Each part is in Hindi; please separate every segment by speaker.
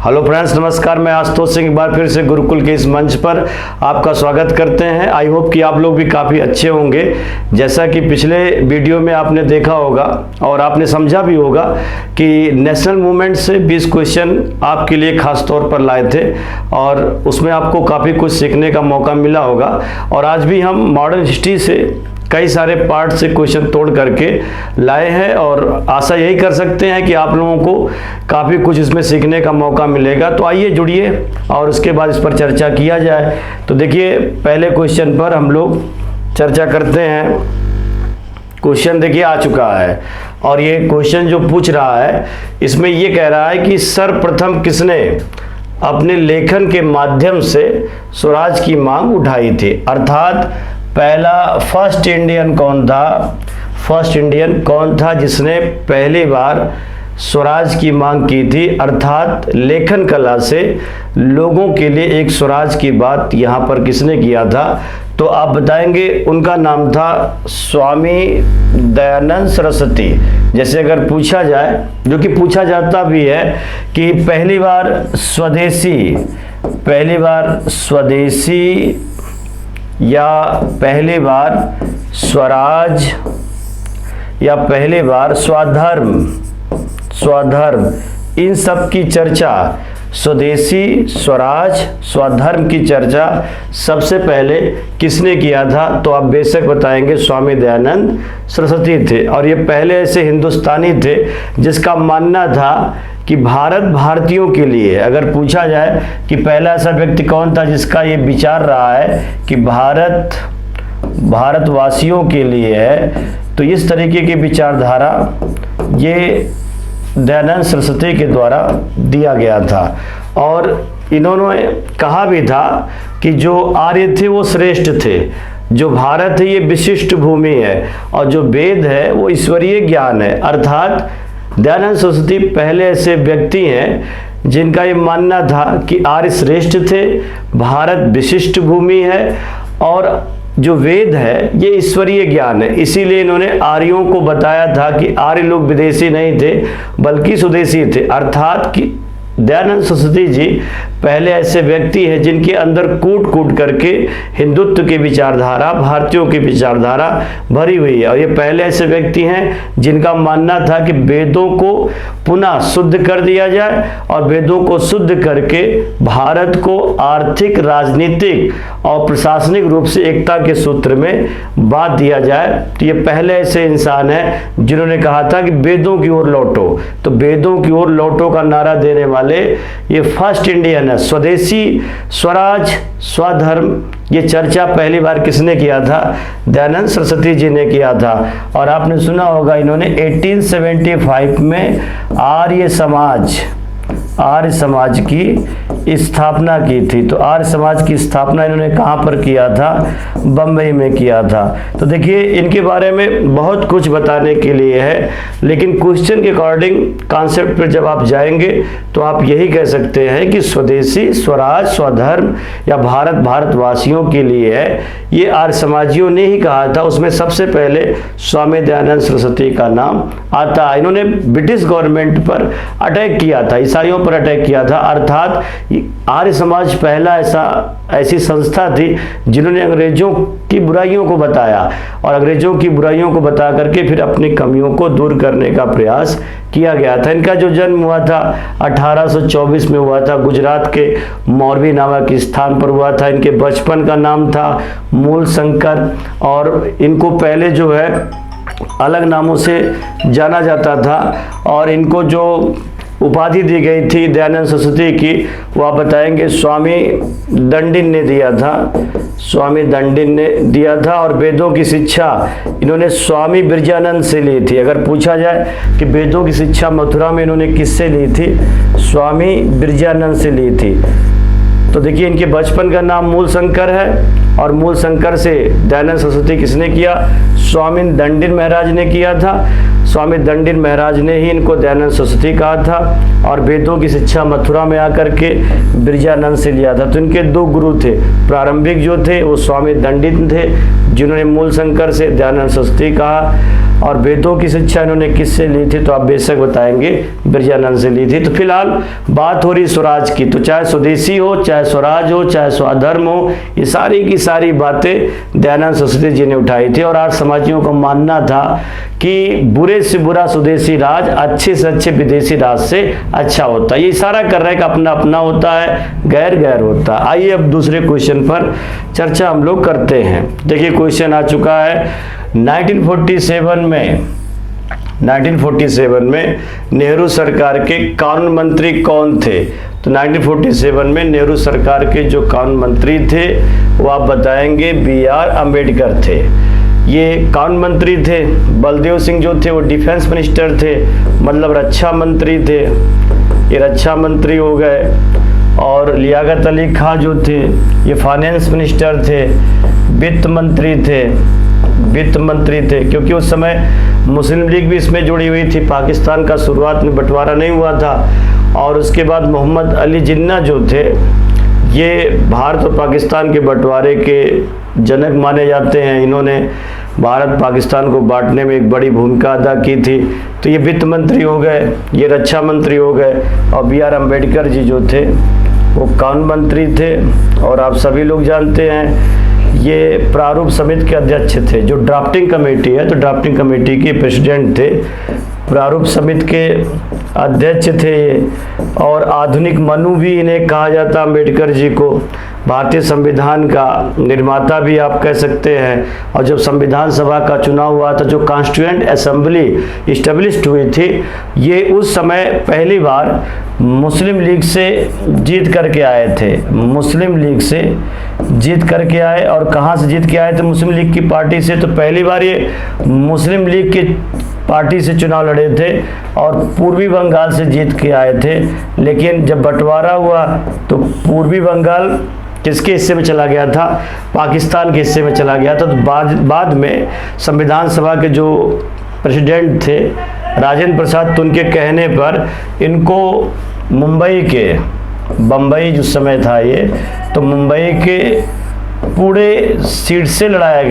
Speaker 1: हेलो फ्रेंड्स, नमस्कार। मैं आशुतोष सिंह एक बार फिर से गुरुकुल के इस मंच पर आपका स्वागत करते हैं। आई होप कि आप लोग भी काफ़ी अच्छे होंगे। जैसा कि पिछले वीडियो में आपने देखा होगा और आपने समझा भी होगा कि नेशनल मूवमेंट से 20 क्वेश्चन आपके लिए खास तौर पर लाए थे और उसमें आपको काफ़ी कुछ सीखने का मौका मिला होगा। और आज भी हम मॉडर्न हिस्ट्री से कई सारे पार्ट से क्वेश्चन तोड़ करके लाए हैं और आशा यही कर सकते हैं कि आप लोगों को काफ़ी कुछ इसमें सीखने का मौका मिलेगा। तो आइए जुड़िए और उसके बाद इस पर चर्चा किया जाए। तो देखिए, पहले क्वेश्चन पर हम लोग चर्चा करते हैं। क्वेश्चन देखिए आ चुका है और ये क्वेश्चन जो पूछ रहा है इसमें ये कह रहा है कि सर्वप्रथम किसने अपने लेखन के माध्यम से स्वराज की मांग उठाई थी। अर्थात पहला फर्स्ट इंडियन कौन था, फर्स्ट इंडियन कौन था जिसने पहली बार स्वराज की मांग की थी। अर्थात लेखन कला से लोगों के लिए एक स्वराज की बात यहाँ पर किसने किया था, तो आप बताएंगे। उनका नाम था स्वामी दयानंद सरस्वती। जैसे अगर पूछा जाए, जो कि पूछा जाता भी है कि पहली बार स्वदेशी या पहली बार स्वराज या पहली बार स्वधर्म, इन सब की चर्चा, स्वदेशी, स्वराज, स्वधर्म की चर्चा सबसे पहले किसने किया था, तो आप बेशक बताएंगे स्वामी दयानंद सरस्वती थे। और ये पहले ऐसे हिंदुस्तानी थे जिसका मानना था कि भारत भारतीयों के लिए, अगर पूछा जाए कि पहला ऐसा व्यक्ति कौन था जिसका ये विचार रहा है कि भारत भारतवासियों के लिए है, तो इस तरीके की विचारधारा ये दयानंद सरस्वती के द्वारा दिया गया था। और इन्होंने कहा भी था कि जो आर्य थे वो श्रेष्ठ थे, जो भारत है ये विशिष्ट भूमि है और जो वेद है वो ईश्वरीय ज्ञान है। अर्थात दयानंद सरस्वती पहले ऐसे व्यक्ति हैं जिनका ये मानना था कि आर्य श्रेष्ठ थे, भारत विशिष्ट भूमि है और जो वेद है ये ईश्वरीय ज्ञान है। इसीलिए इन्होंने आर्यों को बताया था कि आर्य लोग विदेशी नहीं थे बल्कि स्वदेशी थे। अर्थात कि दयानंद सरस्वती जी पहले ऐसे व्यक्ति हैं जिनके अंदर कूट कूट करके हिंदुत्व की विचारधारा, भारतीयों की विचारधारा भरी हुई है। और ये पहले ऐसे व्यक्ति हैं जिनका मानना था कि वेदों को पुनः शुद्ध कर दिया जाए और वेदों को शुद्ध करके भारत को आर्थिक, राजनीतिक और प्रशासनिक रूप से एकता के सूत्र में बांध दिया जाए। तो ये पहले ऐसे इंसान हैं जिन्होंने कहा था कि वेदों की ओर लौटो। तो वेदों की ओर लौटो का नारा देने वाले ये फर्स्ट इंडियन है। स्वदेशी, स्वराज, स्वधर्म, ये चर्चा पहली बार किसने किया था, दयानंद सरस्वती जी ने किया था। और आपने सुना होगा इन्होंने 1875 में आर्य समाज की स्थापना की थी। तो आर्य समाज की स्थापना इन्होंने कहाँ पर किया था, बम्बई में किया था। तो देखिए, इनके बारे में बहुत कुछ बताने के लिए है, लेकिन क्वेश्चन के अकॉर्डिंग कॉन्सेप्ट पर जब आप जाएंगे तो आप यही कह सकते हैं कि स्वदेशी, स्वराज, स्वधर्म या भारत भारतवासियों के लिए है। ये आर्य समाजियों ने ही कहा था। उसमें सबसे पहले स्वामी दयानंद सरस्वती का नाम आता है। इन्होंने ब्रिटिश गवर्नमेंट पर अटैक किया था, ईसाइयों पर अटैक किया था। अर्थात आर्य समाज पहला ऐसी संस्था थी जिन्होंने अंग्रेजों की बुराइयों को बताया और अंग्रेजों की बुराइयों को बता करके फिर अपनी कमियों को दूर करने का प्रयास किया गया था। इनका जो जन्म हुआ था 1824 में हुआ था, गुजरात के मोरबी नामक स्थान पर हुआ था। इनके बचपन का नाम था मूल शंकर और इनको पहले जो है अलग नामों से जाना जाता था और इनको जो उपाधि दी गई थी दयानंद सरस्वती की, वो आप बताएंगे स्वामी दंडिन ने दिया था, स्वामी दंडिन ने दिया था। और वेदों की शिक्षा इन्होंने स्वामी बिरजानंद से ली थी। अगर पूछा जाए कि वेदों की शिक्षा मथुरा में इन्होंने किससे ली थी, स्वामी बिरजानंद से ली थी। तो देखिए, इनके बचपन का नाम मूल शंकर है और मूल शंकर से दयानंद सरस्वती किसने किया, स्वामी दंडिन महाराज ने किया था। स्वामी दंडिन महाराज ने ही इनको दयानंद सरस्वती कहा था और वेदों की शिक्षा मथुरा में आकर के बिरजानंद से लिया था। तो इनके दो गुरु थे, प्रारंभिक जो थे वो स्वामी दंडिन थे जिन्होंने मूल शंकर से दयानंद सरस्वती कहा, और वेदों की शिक्षा इन्होंने किससे ली थी, तो आप बेशक बताएंगे बिरजानंद से ली थी। तो फिलहाल बात हो रही स्वराज की, तो चाहे स्वदेशी हो, चाहे स्वराज हो, चाहे स्वधर्म हो, ये सारी की सारी बातें दयानंद सरस्वती जी ने उठाई थी। और आज समाजियों का मानना था कि बुरे से बुरा स्वदेशी राज अच्छे से अच्छे विदेशी राज से अच्छा होता है। ये इशारा कर रहा है कि अपना अपना होता है, गैर गैर होता है। आइए अब दूसरे क्वेश्चन पर चर्चा हम लोग करते हैं। देखिए क्वेश्चन आ चुका है 1947 में नेहरू सरकार के कानून मंत्री कौन थे। तो 1947 में नेहरू सरकार के जो कानून मंत्री थे वो आप बताएंगे BR अम्बेडकर थे। ये कानून मंत्री थे। बलदेव सिंह जो थे वो डिफेंस मिनिस्टर थे, मतलब रक्षा मंत्री थे, ये रक्षा मंत्री हो गए। और लियाकत अली खां जो थे ये फाइनेंस मिनिस्टर थे, वित्त मंत्री थे, क्योंकि उस समय मुस्लिम लीग भी इसमें जुड़ी हुई थी। पाकिस्तान का शुरुआत में बंटवारा नहीं हुआ था। और उसके बाद मोहम्मद अली जिन्ना जो थे ये भारत और पाकिस्तान के बंटवारे के जनक माने जाते हैं। इन्होंने भारत पाकिस्तान को बांटने में एक बड़ी भूमिका अदा की थी। तो ये वित्त मंत्री हो गए, ये रक्षा मंत्री हो गए। और BR अम्बेडकर जी जो थे वो कानून मंत्री थे। और आप सभी लोग जानते हैं ये प्रारूप समिति के अध्यक्ष थे। जो ड्राफ्टिंग कमेटी है, तो ड्राफ्टिंग कमेटी के प्रेसिडेंट थे, प्रारूप समिति के अध्यक्ष थे ये। और आधुनिक मनु भी इन्हें कहा जाता अम्बेडकर जी को। भारतीय संविधान का निर्माता भी आप कह सकते हैं। और जब संविधान सभा का चुनाव हुआ था, जो कॉन्स्टिट्यूएंट असेंबली इस्टेब्लिश्ड हुई थी, ये उस समय पहली बार मुस्लिम लीग से जीत करके आए थे। मुस्लिम लीग से जीत करके आए। और कहाँ से जीत के आए थे? मुस्लिम लीग की पार्टी से। तो पहली बार ये मुस्लिम लीग की पार्टी से चुनाव लड़े थे और पूर्वी बंगाल से जीत के आए थे। लेकिन जब बंटवारा हुआ तो पूर्वी बंगाल किसके हिस्से में चला गया था? पाकिस्तान के हिस्से में चला गया था। तो बाद में संविधान सभा के जो प्रेसिडेंट थे राजेंद्र प्रसाद, तो उनके कहने पर इनको बम्बई जो समय था ये, तो मुंबई के पूरे सीट से लड़ाया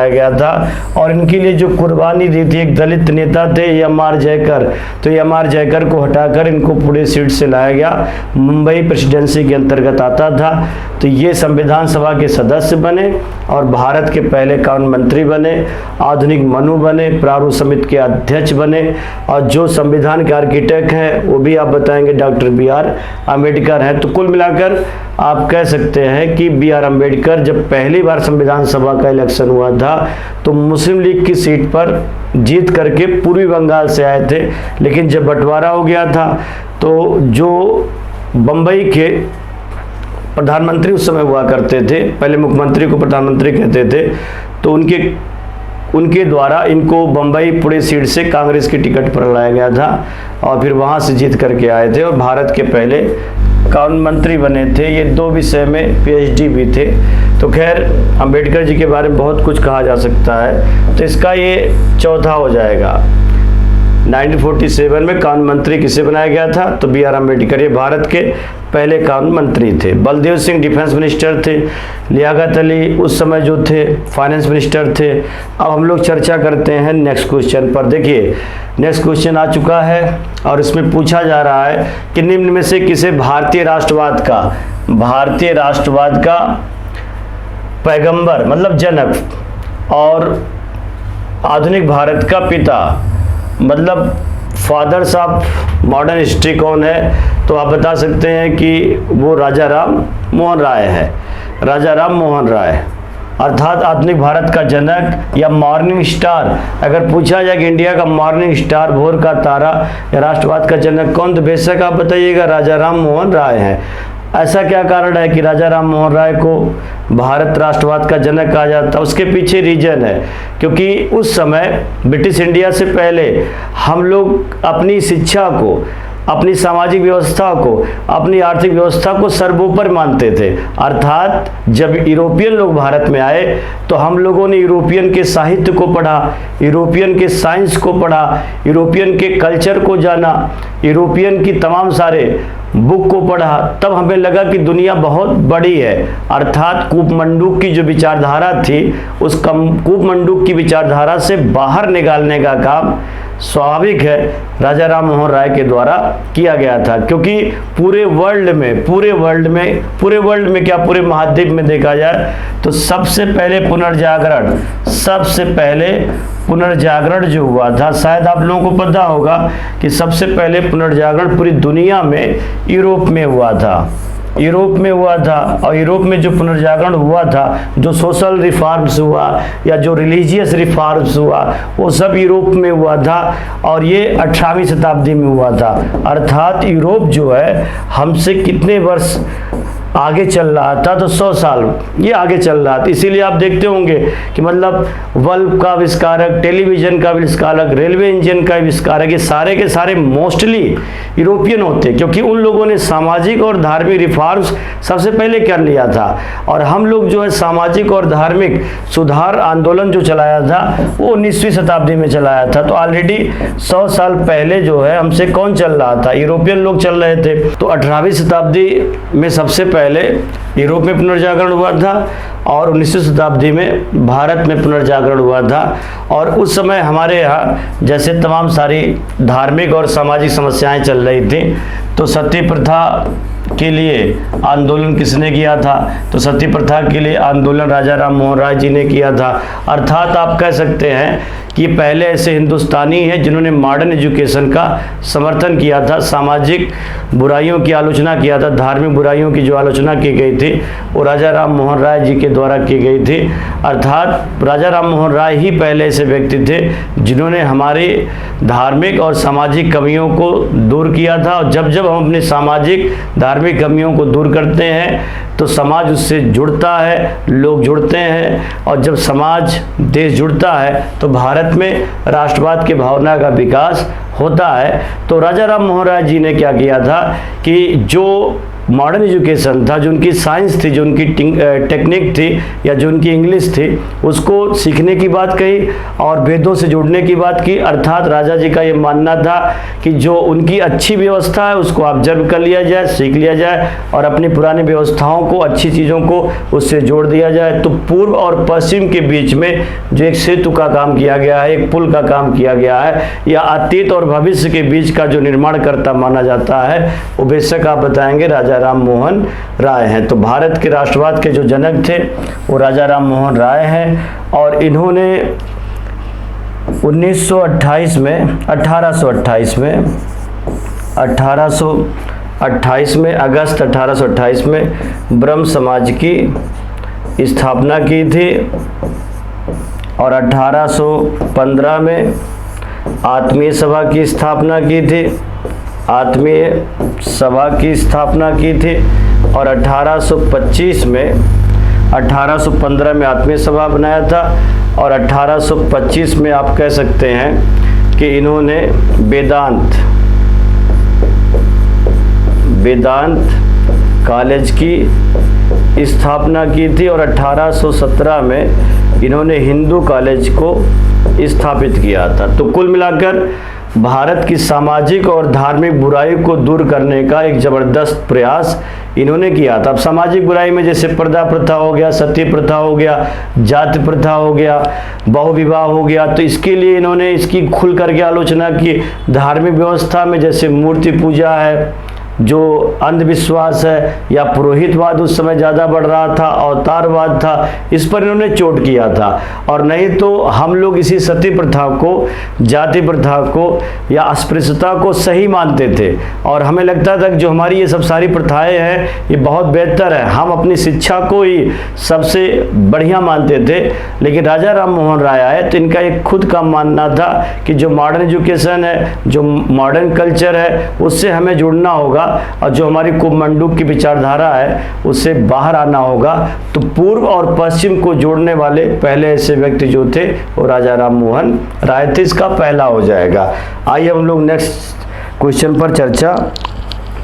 Speaker 1: गया था। और इनके लिए जो कुर्बानी दी थी, एक दलित नेता थे एम.आर. जयकर, तो एम.आर. जयकर को हटाकर इनको पूरे सीट से लाया गया। मुंबई प्रेसिडेंसी के अंतर्गत आता था। तो ये संविधान सभा के सदस्य बने और भारत के पहले कानून मंत्री बने, आधुनिक मनु बने, प्रारूप समिति के अध्यक्ष बने। और जो संविधान के आर्किटेक्ट हैं वो भी आप बताएंगे डॉक्टर BR अम्बेडकर हैं। तो कुल मिलाकर आप कह सकते हैं कि BR अम्बेडकर जब पहली बार संविधान सभा का इलेक्शन हुआ था तो मुस्लिम लीग की सीट पर जीत करके पूर्वी बंगाल से आए थे। लेकिन जब बंटवारा हो गया था तो जो बम्बई के प्रधानमंत्री उस समय हुआ करते थे, पहले मुख्यमंत्री को प्रधानमंत्री कहते थे, तो उनके द्वारा इनको बम्बई पूरे सीट से कांग्रेस की टिकट पर लाया गया था और फिर वहाँ से जीत करके आए थे और भारत के पहले कानून मंत्री बने थे। ये 2 विषय में PhD भी थे। तो खैर अम्बेडकर जी के बारे में बहुत कुछ कहा जा सकता है। तो इसका ये चौथा हो जाएगा। 1947 में कानून मंत्री किसे बनाया गया था? तो BR अम्बेडकर, ये भारत के पहले कानून मंत्री थे। बलदेव सिंह डिफेंस मिनिस्टर थे। लियाकत अली उस समय जो थे फाइनेंस मिनिस्टर थे। अब हम लोग चर्चा करते हैं नेक्स्ट क्वेश्चन पर। देखिए नेक्स्ट क्वेश्चन आ चुका है और इसमें पूछा जा रहा है कि निम्न में से किसे भारतीय राष्ट्रवाद का पैगंबर मतलब जनक और आधुनिक भारत का पिता मतलब फादर्स ऑफ मॉडर्न हिस्ट्री कौन है? तो आप बता सकते हैं कि वो राजा राम मोहन राय है। राजा राम मोहन राय अर्थात आधुनिक भारत का जनक या मॉर्निंग स्टार। अगर पूछा जाए कि इंडिया का मॉर्निंग स्टार, भोर का तारा या राष्ट्रवाद का जनक कौन, तो बेशक आप बताइएगा राजा राम मोहन राय है। ऐसा क्या कारण है कि राजा राम मोहन राय को भारत राष्ट्रवाद का जनक कहा जाता? उसके पीछे रीजन है क्योंकि उस समय ब्रिटिश इंडिया से पहले हम लोग अपनी शिक्षा को अपनी सामाजिक व्यवस्था को, अपनी आर्थिक व्यवस्था को सर्वोपरि मानते थे। अर्थात जब यूरोपियन लोग भारत में आए तो हम लोगों ने यूरोपियन के साहित्य को पढ़ा, यूरोपियन के साइंस को पढ़ा, यूरोपियन के कल्चर को जाना, यूरोपियन की तमाम सारे बुक को पढ़ा, तब हमें लगा कि दुनिया बहुत बड़ी है। अर्थात कूपमंडूक की जो विचारधारा थी, उस कूपमंडूक की विचारधारा से बाहर निकालने का काम स्वाभाविक है राजा राम मोहन राय के द्वारा किया गया था। क्योंकि पूरे वर्ल्ड में क्या पूरे महाद्वीप में देखा जाए तो सबसे पहले पुनर्जागरण जो हुआ था, शायद आप लोगों को पता होगा कि सबसे पहले पुनर्जागरण पूरी दुनिया में यूरोप में हुआ था। और यूरोप में जो पुनर्जागरण हुआ था, जो सोशल रिफॉर्म्स हुआ या जो रिलीजियस रिफॉर्म्स हुआ, वो सब यूरोप में हुआ था और ये 18वीं शताब्दी में हुआ था। अर्थात यूरोप जो है हमसे कितने वर्ष आगे चल रहा था, तो 100 साल ये आगे चल रहा था। इसीलिए आप देखते होंगे कि मतलब बल्ब का आविष्कारक, टेलीविज़न का आविष्कारक, रेलवे इंजन का आविष्कारक, ये सारे के सारे मोस्टली यूरोपियन होते हैं, क्योंकि उन लोगों ने सामाजिक और धार्मिक रिफॉर्म्स सबसे पहले कर लिया था। और हम लोग जो है सामाजिक और धार्मिक सुधार आंदोलन जो चलाया था वो 19वीं शताब्दी में चलाया था। तो ऑलरेडी 100 साल पहले जो है हमसे कौन चल रहा था, यूरोपियन लोग चल रहे थे। तो 18वीं शताब्दी में सबसे पहले यूरोप में पुनर्जागरण हुआ था और 19वीं शताब्दी में भारत में पुनर्जागरण हुआ था। और उस समय हमारे यहाँ जैसे तमाम सारी धार्मिक और सामाजिक समस्याएं चल रही थी, तो सती प्रथा के लिए आंदोलन किसने किया था? तो सती प्रथा के लिए आंदोलन राजा राम मोहन राय जी ने किया था। अर्थात आप कह सकते हैं कि पहले ऐसे हिंदुस्तानी हैं जिन्होंने मॉडर्न एजुकेशन का समर्थन किया था, सामाजिक बुराइयों की आलोचना किया था, धार्मिक बुराइयों की जो आलोचना की गई थी वो राजा राम मोहन राय जी के द्वारा की गई थी। अर्थात राजा राम मोहन राय ही पहले ऐसे व्यक्ति थे जिन्होंने हमारी धार्मिक और सामाजिक कमियों को दूर किया था। और जब जब हम अपनी सामाजिक धार्मिक कमियों को दूर करते हैं तो समाज उससे जुड़ता है, लोग जुड़ते हैं, और जब समाज देश जुड़ता है तो भारत में राष्ट्रवाद की भावना का विकास होता है। तो राजा राम मोहन राय जी ने क्या किया था कि जो मॉडर्न एजुकेशन था, जो उनकी साइंस थी, जो उनकी टेक्निक थी या जो उनकी इंग्लिश थी, उसको सीखने की बात कही और वेदों से जुड़ने की बात की। अर्थात राजा जी का ये मानना था कि जो उनकी अच्छी व्यवस्था है उसको ऑब्जर्व कर लिया जाए, सीख लिया जाए और अपनी पुरानी व्यवस्थाओं को, अच्छी चीज़ों को उससे जोड़ दिया जाए। तो पूर्व और पश्चिम के बीच में जो एक सेतु का काम किया गया है, एक पुल का काम किया गया है, या अतीत और भविष्य के बीच का जो निर्माणकर्ता माना जाता है, वो बेशक आप बताएंगे राजा राम मोहन राय हैं। तो भारत के राष्ट्रवाद के जो जनक थे वो राजा राम मोहन राय हैं। और इन्होंने 1828 में अगस्त 1828 में ब्रह्म समाज की स्थापना की थी और 1815 में आत्मीय सभा की स्थापना की थी, और 1815 में आत्मीय सभा बनाया था और 1825 में आप कह सकते हैं कि इन्होंने वेदांत कॉलेज की स्थापना की थी और 1817 में इन्होंने हिंदू कॉलेज को स्थापित किया था। तो कुल मिलाकर भारत की सामाजिक और धार्मिक बुराई को दूर करने का एक ज़बरदस्त प्रयास इन्होंने किया था। अब सामाजिक बुराई में जैसे पर्दा प्रथा हो गया, सती प्रथा हो गया, जाति प्रथा हो गया, बहुविवाह हो गया, तो इसके लिए इन्होंने इसकी खुल करके आलोचना की। धार्मिक व्यवस्था में जैसे मूर्ति पूजा है, जो अंधविश्वास है, या पुरोहितवाद उस समय ज़्यादा बढ़ रहा था, अवतारवाद था, इस पर इन्होंने चोट किया था। और नहीं तो हम लोग इसी सती प्रथा को, जाति प्रथा को या अस्पृश्यता को सही मानते थे और हमें लगता था कि जो हमारी ये सब सारी प्रथाएं हैं ये बहुत बेहतर है, हम अपनी शिक्षा को ही सबसे बढ़िया मानते थे। लेकिन राजा राम मोहन राय आए तो इनका एक खुद का मानना था कि जो मॉडर्न एजुकेशन है, जो मॉडर्न कल्चर है, उससे हमें जुड़ना होगा और जो हमारी कूपमंडूक की विचारधारा है उससे बाहर आना होगा। तो पूर्व और पश्चिम को जोड़ने वाले पहले ऐसे व्यक्ति जो थे वो राजा राम मोहन राय थे। इसका पहला हो जाएगा। आइए हम लोग नेक्स्ट क्वेश्चन पर चर्चा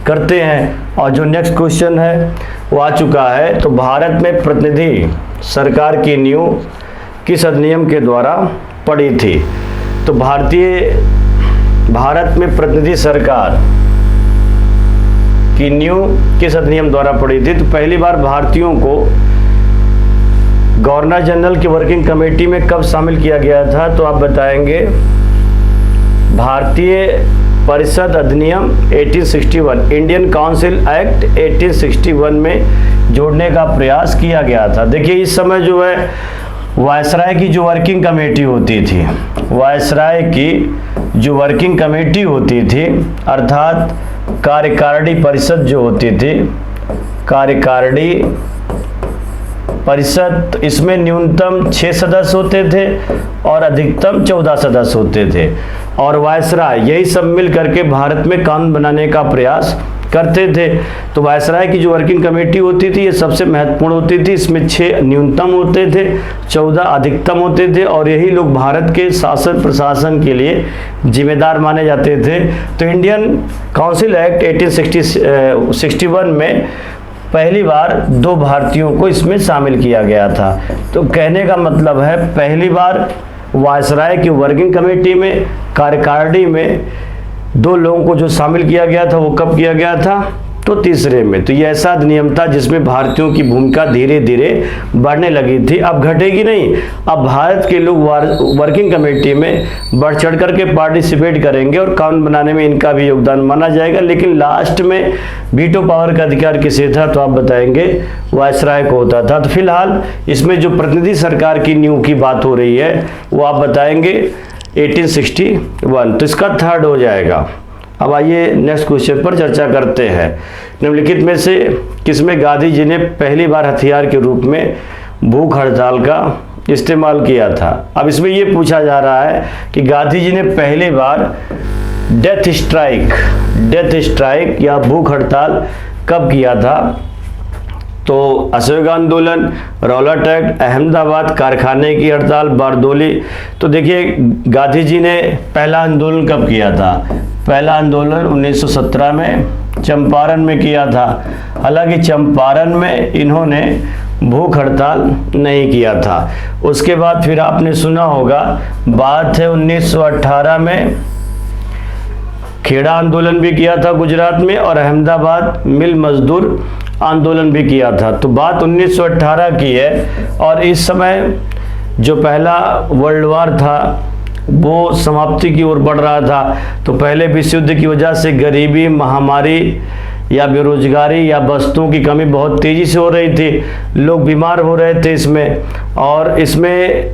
Speaker 1: करते हैं। और जो नेक्स्ट क्वेश्चन है वो आ चुका है। तो भारत में प्रतिनिधि सरकार की नींव किस अधिनियम के द्वारा पड़ी थी? तो भारत में प्रतिनिधि सरकार की नींव किस अधिनियम द्वारा पड़ी थी? तो पहली बार भारतीयों को गवर्नर जनरल की वर्किंग कमेटी में कब शामिल किया गया था? तो आप बताएंगे भारतीय परिषद अधिनियम 1861, इंडियन काउंसिल एक्ट 1861 में जोड़ने का प्रयास किया गया था। देखिए इस समय जो है वायसराय की जो वर्किंग कमेटी होती थी, वायसराय की जो वर्किंग कमेटी होती थी अर्थात कार्यकारिणी परिषद जो होती थी, कार्यकारिणी परिषद, इसमें न्यूनतम 6 सदस्य होते थे और अधिकतम 14 सदस्य होते थे। और वायसराय यही सब मिल करके भारत में कानून बनाने का प्रयास करते थे। तो वायसराय की जो वर्किंग कमेटी होती थी ये सबसे महत्वपूर्ण होती थी। इसमें 6 न्यूनतम होते थे, 14 अधिकतम होते थे और यही लोग भारत के शासन प्रशासन के लिए जिम्मेदार माने जाते थे। तो इंडियन काउंसिल एक्ट 1861 में पहली बार 2 भारतीयों को इसमें शामिल किया गया था। तो कहने का मतलब है पहली बार वायसराय की वर्किंग कमेटी में, कार्यकारिणी में 2 लोगों को जो शामिल किया गया था वो कब किया गया था? तो तीसरे में। तो ये ऐसा अधिनियम था जिसमें भारतीयों की भूमिका धीरे धीरे बढ़ने लगी थी। अब घटेगी नहीं, अब भारत के लोग वर्किंग कमेटी में बढ़ चढ़ करके पार्टिसिपेट करेंगे और कानून बनाने में इनका भी योगदान माना जाएगा। लेकिन लास्ट में वीटो पावर का अधिकार किसे था? तो आप बताएंगे वायसराय को होता था। तो फिलहाल इसमें जो प्रतिनिधि सरकार की नींव की बात हो रही है वो आप बताएंगे 1861। तो इसका थर्ड हो जाएगा। अब आइए नेक्स्ट क्वेश्चन पर चर्चा करते हैं। निम्नलिखित में से किसमें गांधी जी ने पहली बार हथियार के रूप में भूख हड़ताल का इस्तेमाल किया था? अब इसमें यह पूछा जा रहा है कि गांधी जी ने पहली बार डेथ स्ट्राइक या भूख हड़ताल कब किया था? तो असहयोग आंदोलन, रौलट एक्ट, अहमदाबाद कारखाने की हड़ताल, बारदोली। तो देखिए गांधी जी ने पहला आंदोलन कब किया था? पहला आंदोलन 1917 में चंपारण में किया था। हालांकि चंपारण में इन्होंने भूख हड़ताल नहीं किया था। उसके बाद फिर आपने सुना होगा, बात है 1918 में खेड़ा आंदोलन भी किया था गुजरात में और अहमदाबाद मिल मजदूर आंदोलन भी किया था। तो बात 1918 की है और इस समय जो पहला वर्ल्ड वार था वो समाप्ति की ओर बढ़ रहा था। तो पहले विश्व युद्ध की वजह से गरीबी, महामारी या बेरोजगारी या वस्तुओं की कमी बहुत तेज़ी से हो रही थी, लोग बीमार हो रहे थे इसमें। और इसमें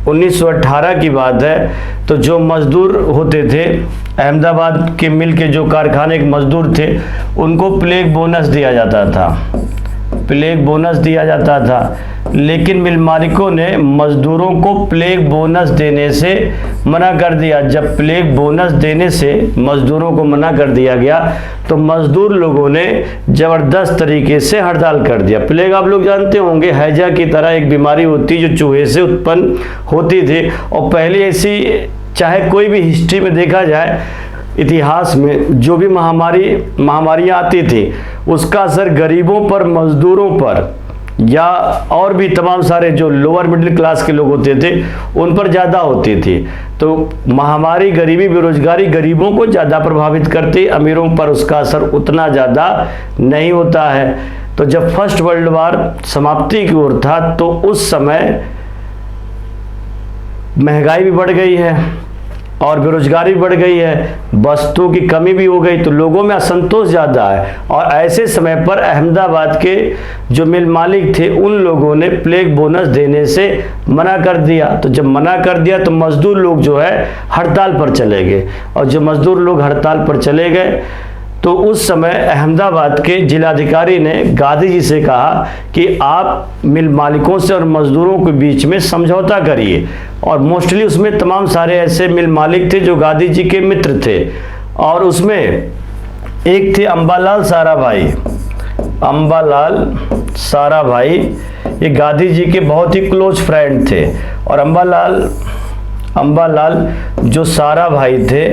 Speaker 1: 1918 की बात है तो जो मजदूर होते थे अहमदाबाद के मिल के जो कारखाने के मजदूर थे उनको प्लेग बोनस दिया जाता था, प्लेग बोनस दिया जाता था। लेकिन मिल मालिकों ने मजदूरों को प्लेग बोनस देने से मना कर दिया। जब प्लेग बोनस देने से मजदूरों को मना कर दिया गया तो मजदूर लोगों ने ज़बरदस्त तरीके से हड़ताल कर दिया। प्लेग आप लोग जानते होंगे हैजा की तरह एक बीमारी होती जो चूहे से उत्पन्न होती थी और पहले ऐसी, चाहे कोई भी हिस्ट्री में देखा जाए इतिहास में, जो भी महामारियाँ आती थी उसका असर गरीबों पर, मजदूरों पर या और भी तमाम सारे जो लोअर मिडिल क्लास के लोग होते थे उन पर ज़्यादा होती थी। तो महामारी, गरीबी, बेरोजगारी गरीबों को ज़्यादा प्रभावित करती, अमीरों पर उसका असर उतना ज़्यादा नहीं होता है। तो जब फर्स्ट वर्ल्ड वार समाप्ति की ओर था तो उस समय महंगाई भी बढ़ गई है और बेरोजगारी बढ़ गई है, वस्तुओं की कमी भी हो गई, तो लोगों में असंतोष ज़्यादा है। और ऐसे समय पर अहमदाबाद के जो मिल मालिक थे उन लोगों ने प्लेग बोनस देने से मना कर दिया। तो जब मना कर दिया तो मजदूर लोग जो है हड़ताल पर चले गए और जब मजदूर लोग हड़ताल पर चले गए तो उस समय अहमदाबाद के जिलाधिकारी ने गांधी जी से कहा कि आप मिल मालिकों से और मजदूरों के बीच में समझौता करिए। और मोस्टली उसमें तमाम सारे ऐसे मिल मालिक थे जो गांधी जी के मित्र थे और उसमें एक थे अम्बालाल साराभाई। अम्बालाल साराभाई ये गांधी जी के बहुत ही क्लोज फ्रेंड थे और अम्बालाल जो साराभाई थे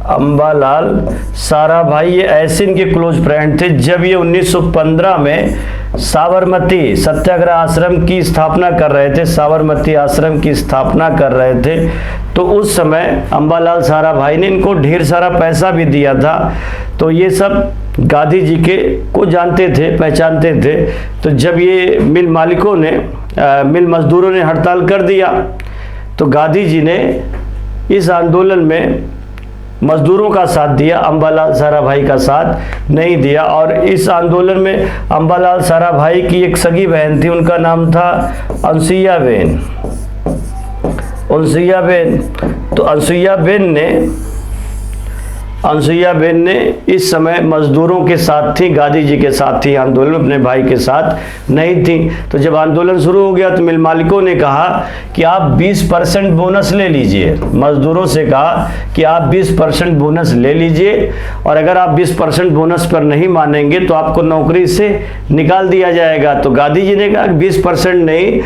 Speaker 1: अम्बालाल साराभाई, ये ऐसे इनके क्लोज फ्रेंड थे। जब ये 1915 में साबरमती सत्याग्रह आश्रम की स्थापना कर रहे थे, साबरमती आश्रम की स्थापना कर रहे थे, तो उस समय अम्बालाल साराभाई ने इनको ढेर सारा पैसा भी दिया था। तो ये सब गांधी जी के को जानते थे, पहचानते थे। तो जब ये मिल मालिकों ने मिल मजदूरों ने हड़ताल कर दिया, तो गांधी जी ने इस आंदोलन में मजदूरों का साथ दिया, अम्बालाल साराभाई का साथ नहीं दिया। और इस आंदोलन में अम्बालाल साराभाई की एक सगी बहन थी, उनका नाम था अनसुईयाबेन। तो अनसुईयाबेन ने इस समय मजदूरों के साथ थी, गांधी जी के साथ थी आंदोलन, अपने भाई के साथ नहीं थी। तो जब आंदोलन शुरू हो गया तो मिल मालिकों ने कहा कि आप 20% बोनस ले लीजिए, मजदूरों से कहा कि आप 20% बोनस ले लीजिए, और अगर आप 20% बोनस पर नहीं मानेंगे तो आपको नौकरी से निकाल दिया जाएगा। तो गांधी जी ने कहा 20% नहीं,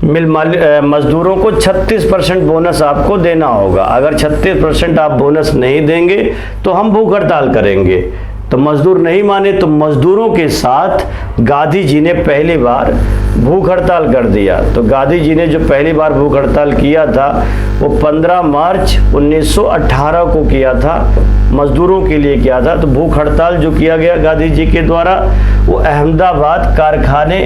Speaker 1: मजदूरों को 36% बोनस आपको देना होगा। अगर 36% आप बोनस नहीं देंगे तो हम भूख हड़ताल करेंगे। तो मजदूर नहीं माने, तो मजदूरों के साथ गांधी जी ने पहली बार भूख हड़ताल कर दिया। तो गांधी जी ने जो पहली बार भूख हड़ताल किया था वो 15 मार्च 1918 को किया था, मजदूरों के लिए किया था। तो भूख हड़ताल जो किया गया गांधी जी के द्वारा वो अहमदाबाद कारखाने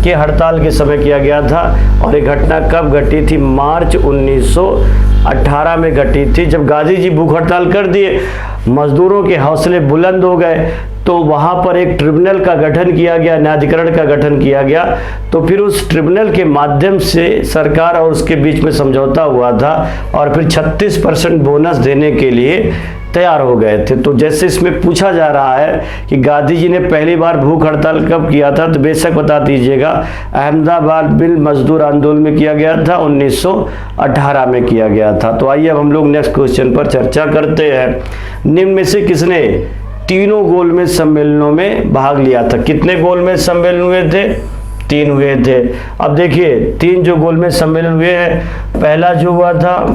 Speaker 1: के हड़ताल के समय किया गया था। और ये घटना कब घटी थी? मार्च 1918 में घटी थी। जब गांधी जी भूख हड़ताल कर दिए, मजदूरों के हौसले बुलंद हो गए, तो वहाँ पर एक ट्रिब्यूनल का गठन किया गया, न्यायाधिकरण का गठन किया गया। तो फिर उस ट्रिब्यूनल के माध्यम से सरकार और उसके बीच में समझौता हुआ था, और फिर 36% बोनस देने के लिए तैयार हो गए थे। तो जैसे इसमें पूछा जा रहा है कि गांधी जी ने पहली बार भूख हड़ताल कब किया था, तो बेशक बता दीजिएगा, अहमदाबाद मिल मजदूर आंदोलन में किया गया था, 1918 में किया गया था। तो आइए अब हम लोग नेक्स्ट क्वेश्चन पर चर्चा करते हैं। निम्न में से किसने तीनों गोलमेज सम्मेलनों में भाग लिया था? कितने गोलमेज सम्मेलन हुए थे? 3 हुए थे। अब देखिए 3 जो गोलमेज सम्मेलन हुए हैं, पहला जो हुआ था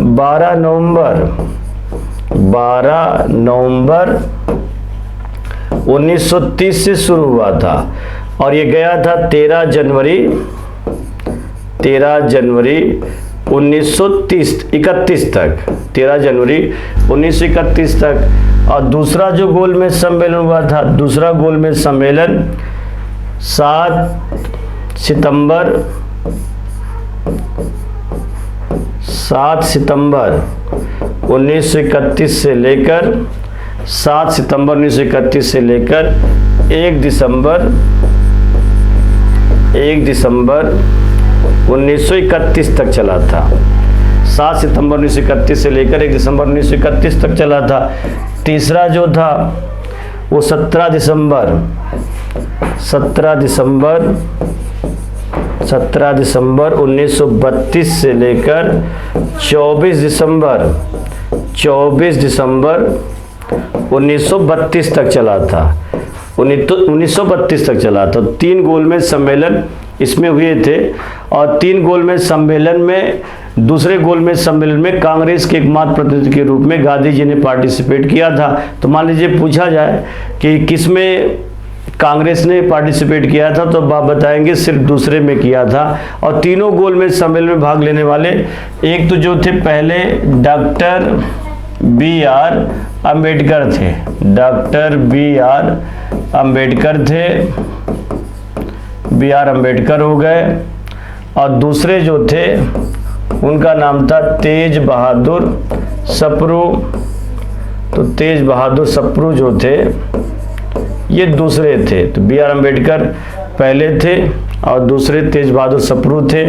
Speaker 1: 12 नवंबर 1930 से शुरू हुआ था, और ये गया था 13 जनवरी 1931 तक, 13 जनवरी 1931 तक। और दूसरा जो गोलमेज सम्मेलन हुआ था, दूसरा गोलमेज सम्मेलन 7 सितंबर 1931 से लेकर 7 सितंबर 1931 से लेकर 1 दिसंबर 1931 तक चला था। 7 सितंबर 1931 से लेकर 1 दिसंबर 1931 तक चला था। तीसरा जो था वो 17 दिसंबर 1932 से लेकर 24 दिसंबर 1932 तक चला था। 1932 तक चला था। 3 गोलमेज सम्मेलन इसमें हुए थे, और 3 गोलमेज सम्मेलन में, दूसरे गोलमेज सम्मेलन में कांग्रेस के एकमात्र प्रतिनिधि के रूप में गांधी जी ने पार्टिसिपेट किया था। तो मान लीजिए पूछा जाए कि किसमें कांग्रेस ने पार्टिसिपेट किया था, तो आप बताएंगे सिर्फ दूसरे में किया था। और तीनों गोलमेज सम्मेलन में भाग लेने वाले, एक तो जो थे पहले डॉक्टर B.R. अम्बेडकर थे, डॉक्टर B.R. अम्बेडकर थे, B.R. अम्बेडकर हो गए। और दूसरे जो थे उनका नाम था तेज बहादुर सप्रू। तो तेज बहादुर सप्रू जो थे ये दूसरे थे। तो B.R. अम्बेडकर पहले थे और दूसरे तेज बहादुर सप्रू थे।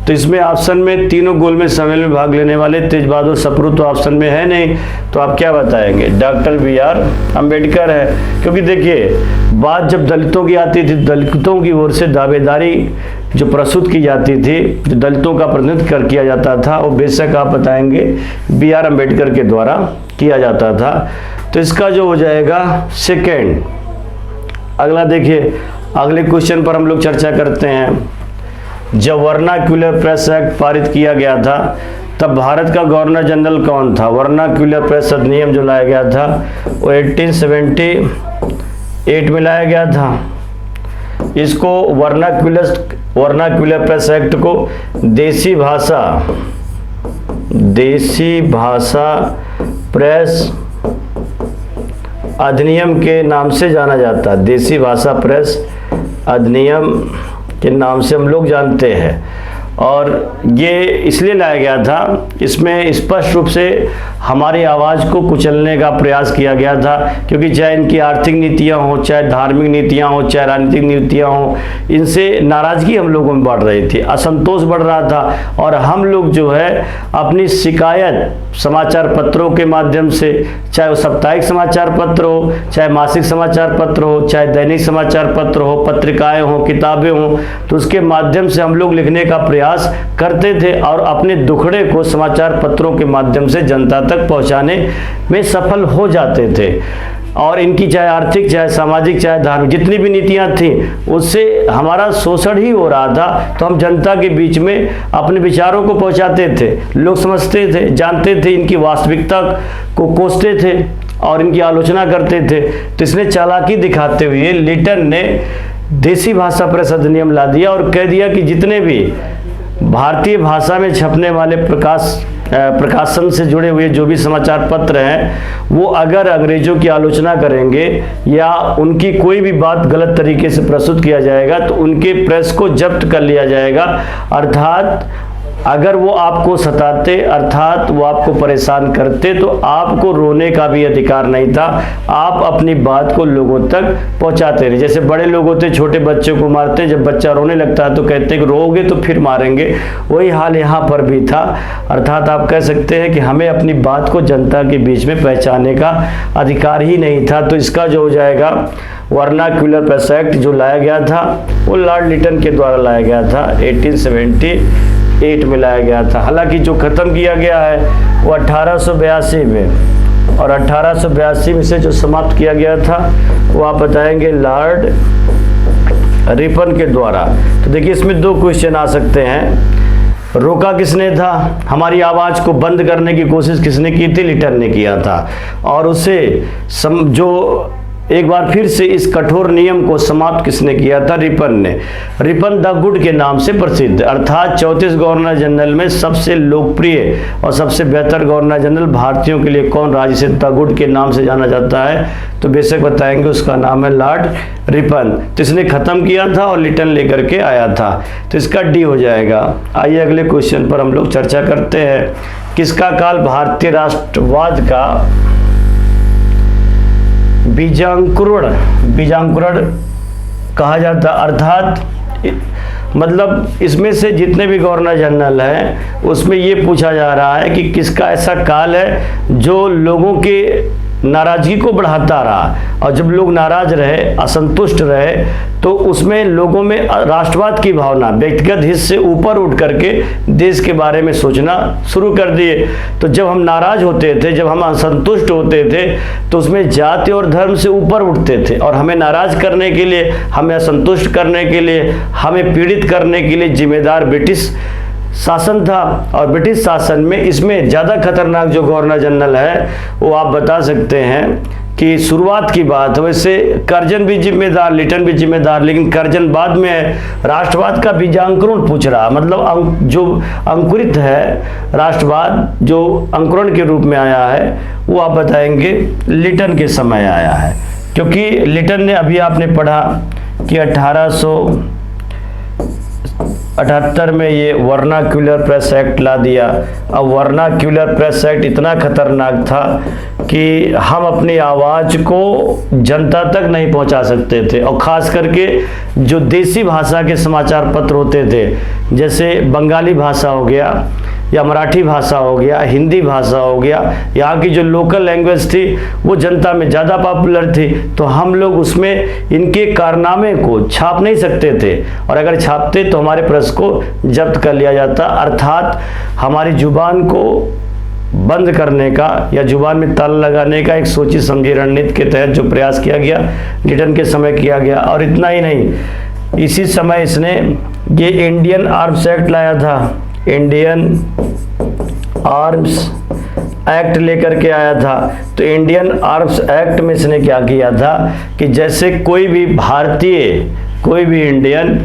Speaker 1: तो इसमें ऑप्शन में तीनों गोलमेज सम्मेलन में भाग लेने वाले तेज बहादुर सप्रू तो ऑप्शन में है नहीं, तो आप क्या बताएंगे? Doctor B.R. अम्बेडकर है। क्योंकि देखिए बात जब दलितों की आती थी, दलितों की ओर से दावेदारी जो प्रस्तुत की जाती थी, जो दलितों का प्रतिनिधित्व किया जाता था, वो बेशक आप बताएंगे B.R. अम्बेडकर के द्वारा किया जाता था। तो इसका जो हो जाएगा सेकेंड। अगला देखिए, अगले क्वेश्चन पर हम लोग चर्चा करते हैं। जब वर्नाक्यूलर प्रेस एक्ट पारित किया गया था तब भारत का गवर्नर जनरल कौन था? वर्नाक्यूलर प्रेस अधिनियम जो लाया गया था वो 1878 में लाया गया था। इसको वर्नाक्यूलर प्रेस एक्ट को देसी भाषा प्रेस अधिनियम के नाम से जाना जाता है। देसी भाषा प्रेस अधिनियम के नाम से हम लोग जानते हैं। और ये इसलिए लाया गया था, इसमें स्पष्ट रूप से हमारी आवाज़ को कुचलने का प्रयास किया गया था, क्योंकि चाहे इनकी आर्थिक नीतियाँ हों, चाहे धार्मिक नीतियाँ हों, चाहे राजनीतिक नीतियाँ हों, इनसे नाराज़गी हम लोगों में बढ़ रही थी, असंतोष बढ़ रहा था। और हम लोग जो है अपनी शिकायत समाचार पत्रों के माध्यम से, चाहे वो साप्ताहिक समाचार पत्र हो, चाहे मासिक समाचार पत्र हो, चाहे दैनिक समाचार पत्र हो, पत्रिकाएं हो, किताबें हो, तो उसके माध्यम से हम लोग लिखने का प्रयास करते थे और अपने दुखड़े को समाचार पत्रों के माध्यम से जनता तक पहुंचाने में सफल हो जाते थे। और इनकी चाहे आर्थिक, चाहे सामाजिक, चाहे धार्मिक जितनी भी नीतियां थी, उससे हमारा शोषण ही हो रहा था। तो हम जनता के बीच में अपने विचारों को पहुंचाते थे, लोग समझते थे, जानते थे, इनकी वास्तविकता को कोसते थे और इनकी आलोचना करते थे। तो इसने चालाकी दिखाते हुए लिटन ने देसी भाषा प्रेस अधिनियम ला दिया और कह दिया कि जितने भी भारतीय भाषा में छपने वाले प्रकाशन से जुड़े हुए जो भी समाचार पत्र हैं, वो अगर अंग्रेजों की आलोचना करेंगे या उनकी कोई भी बात गलत तरीके से प्रस्तुत किया जाएगा तो उनके प्रेस को जब्त कर लिया जाएगा। अर्थात अगर वो आपको सताते, अर्थात वो आपको परेशान करते, तो आपको रोने का भी अधिकार नहीं था। आप अपनी बात को लोगों तक पहुंचाते रहे। जैसे बड़े लोग होते छोटे बच्चों को मारते, जब बच्चा रोने लगता है तो कहते हैं कि रोओगे तो फिर मारेंगे। वही हाल यहाँ पर भी था। अर्थात आप कह सकते हैं कि हमें अपनी बात को जनता के बीच में पहचानने का अधिकार ही नहीं था। तो इसका जो हो जाएगा वर्नाक्यूलर प्रेस एक्ट जो लाया गया था वो लॉर्ड लिटन के द्वारा लाया गया था, 1878 में लाया गया था। हालांकि जो ख़त्म किया गया है वो 1882 में, और 1882 में से जो समाप्त किया गया था वो आप बताएंगे लॉर्ड रिपन के द्वारा। तो देखिए इसमें दो क्वेश्चन आ सकते हैं। रोका किसने था? हमारी आवाज़ को बंद करने की कोशिश किसने की थी? लिटन ने किया था। और उसे जो एक बार फिर से इस कठोर नियम को समाप्त किसने किया था? रिपन ने। रिपन द गुड के नाम से प्रसिद्ध, अर्थात 34 गवर्नर जनरल में सबसे लोकप्रिय और सबसे बेहतर गवर्नर जनरल भारतीयों के लिए कौन रहा जिसे द गुड के नाम से जाना जाता है? तो बेशक बताएंगे उसका नाम है लॉर्ड रिपन। तो इसने खत्म किया था और लिटन लेकर के आया था। तो इसका डी हो जाएगा। आइए अगले क्वेश्चन पर हम लोग चर्चा करते हैं। किसका काल भारतीय राष्ट्रवाद का बीजांकुरण कहा जाता? अर्थात मतलब इसमें से जितने भी गवर्नर जनरल हैं उसमें ये पूछा जा रहा है कि किसका ऐसा काल है जो लोगों के नाराजगी को बढ़ाता रहा, और जब लोग नाराज रहे, असंतुष्ट रहे, तो उसमें लोगों में राष्ट्रवाद की भावना, व्यक्तिगत हित से ऊपर उठ करके देश के बारे में सोचना शुरू कर दिए। तो जब हम नाराज होते थे, जब हम असंतुष्ट होते थे, तो उसमें जाति और धर्म से ऊपर उठते थे और हमें नाराज करने के लिए, हमें असंतुष्ट करने के लिए, हमें पीड़ित करने के लिए जिम्मेदार ब्रिटिश शासन था। और ब्रिटिश शासन में इसमें ज़्यादा खतरनाक जो गवर्नर जनरल है वो आप बता सकते हैं कि शुरुआत की बात, वैसे कर्जन भी जिम्मेदार, लिटन भी जिम्मेदार, लेकिन कर्जन बाद में है। राष्ट्रवाद का बीजांकुरण पूछ रहा, मतलब जो अंकुरित है राष्ट्रवाद, जो अंकुरण के रूप में आया है, वो आप बताएंगे लिटन के समय आया है। क्योंकि लिटन ने, अभी आपने पढ़ा कि 1878 में ये वर्नाक्यूलर प्रेस एक्ट ला दिया। अब वर्नाक्यूलर प्रेस एक्ट इतना खतरनाक था कि हम अपनी आवाज़ को जनता तक नहीं पहुंचा सकते थे, और ख़ास करके जो देसी भाषा के समाचार पत्र होते थे, जैसे बंगाली भाषा हो गया या मराठी भाषा हो गया, हिंदी भाषा हो गया, यहाँ की जो लोकल लैंग्वेज थी वो जनता में ज़्यादा पॉपुलर थी, तो हम लोग उसमें इनके कारनामे को छाप नहीं सकते थे, और अगर छापते तो हमारे प्रेस को जब्त कर लिया जाता। अर्थात हमारी जुबान को बंद करने का या जुबान में ताला लगाने का एक सोची समझी रणनीति के तहत जो प्रयास किया गया लिटन के समय किया गया। और इतना ही नहीं, इसी समय इसने ये इंडियन आर्म्स एक्ट लाया था, इंडियन आर्म्स एक्ट लेकर के आया था। तो इंडियन आर्म्स एक्ट में इसने क्या किया था कि जैसे कोई भी भारतीय, कोई भी इंडियन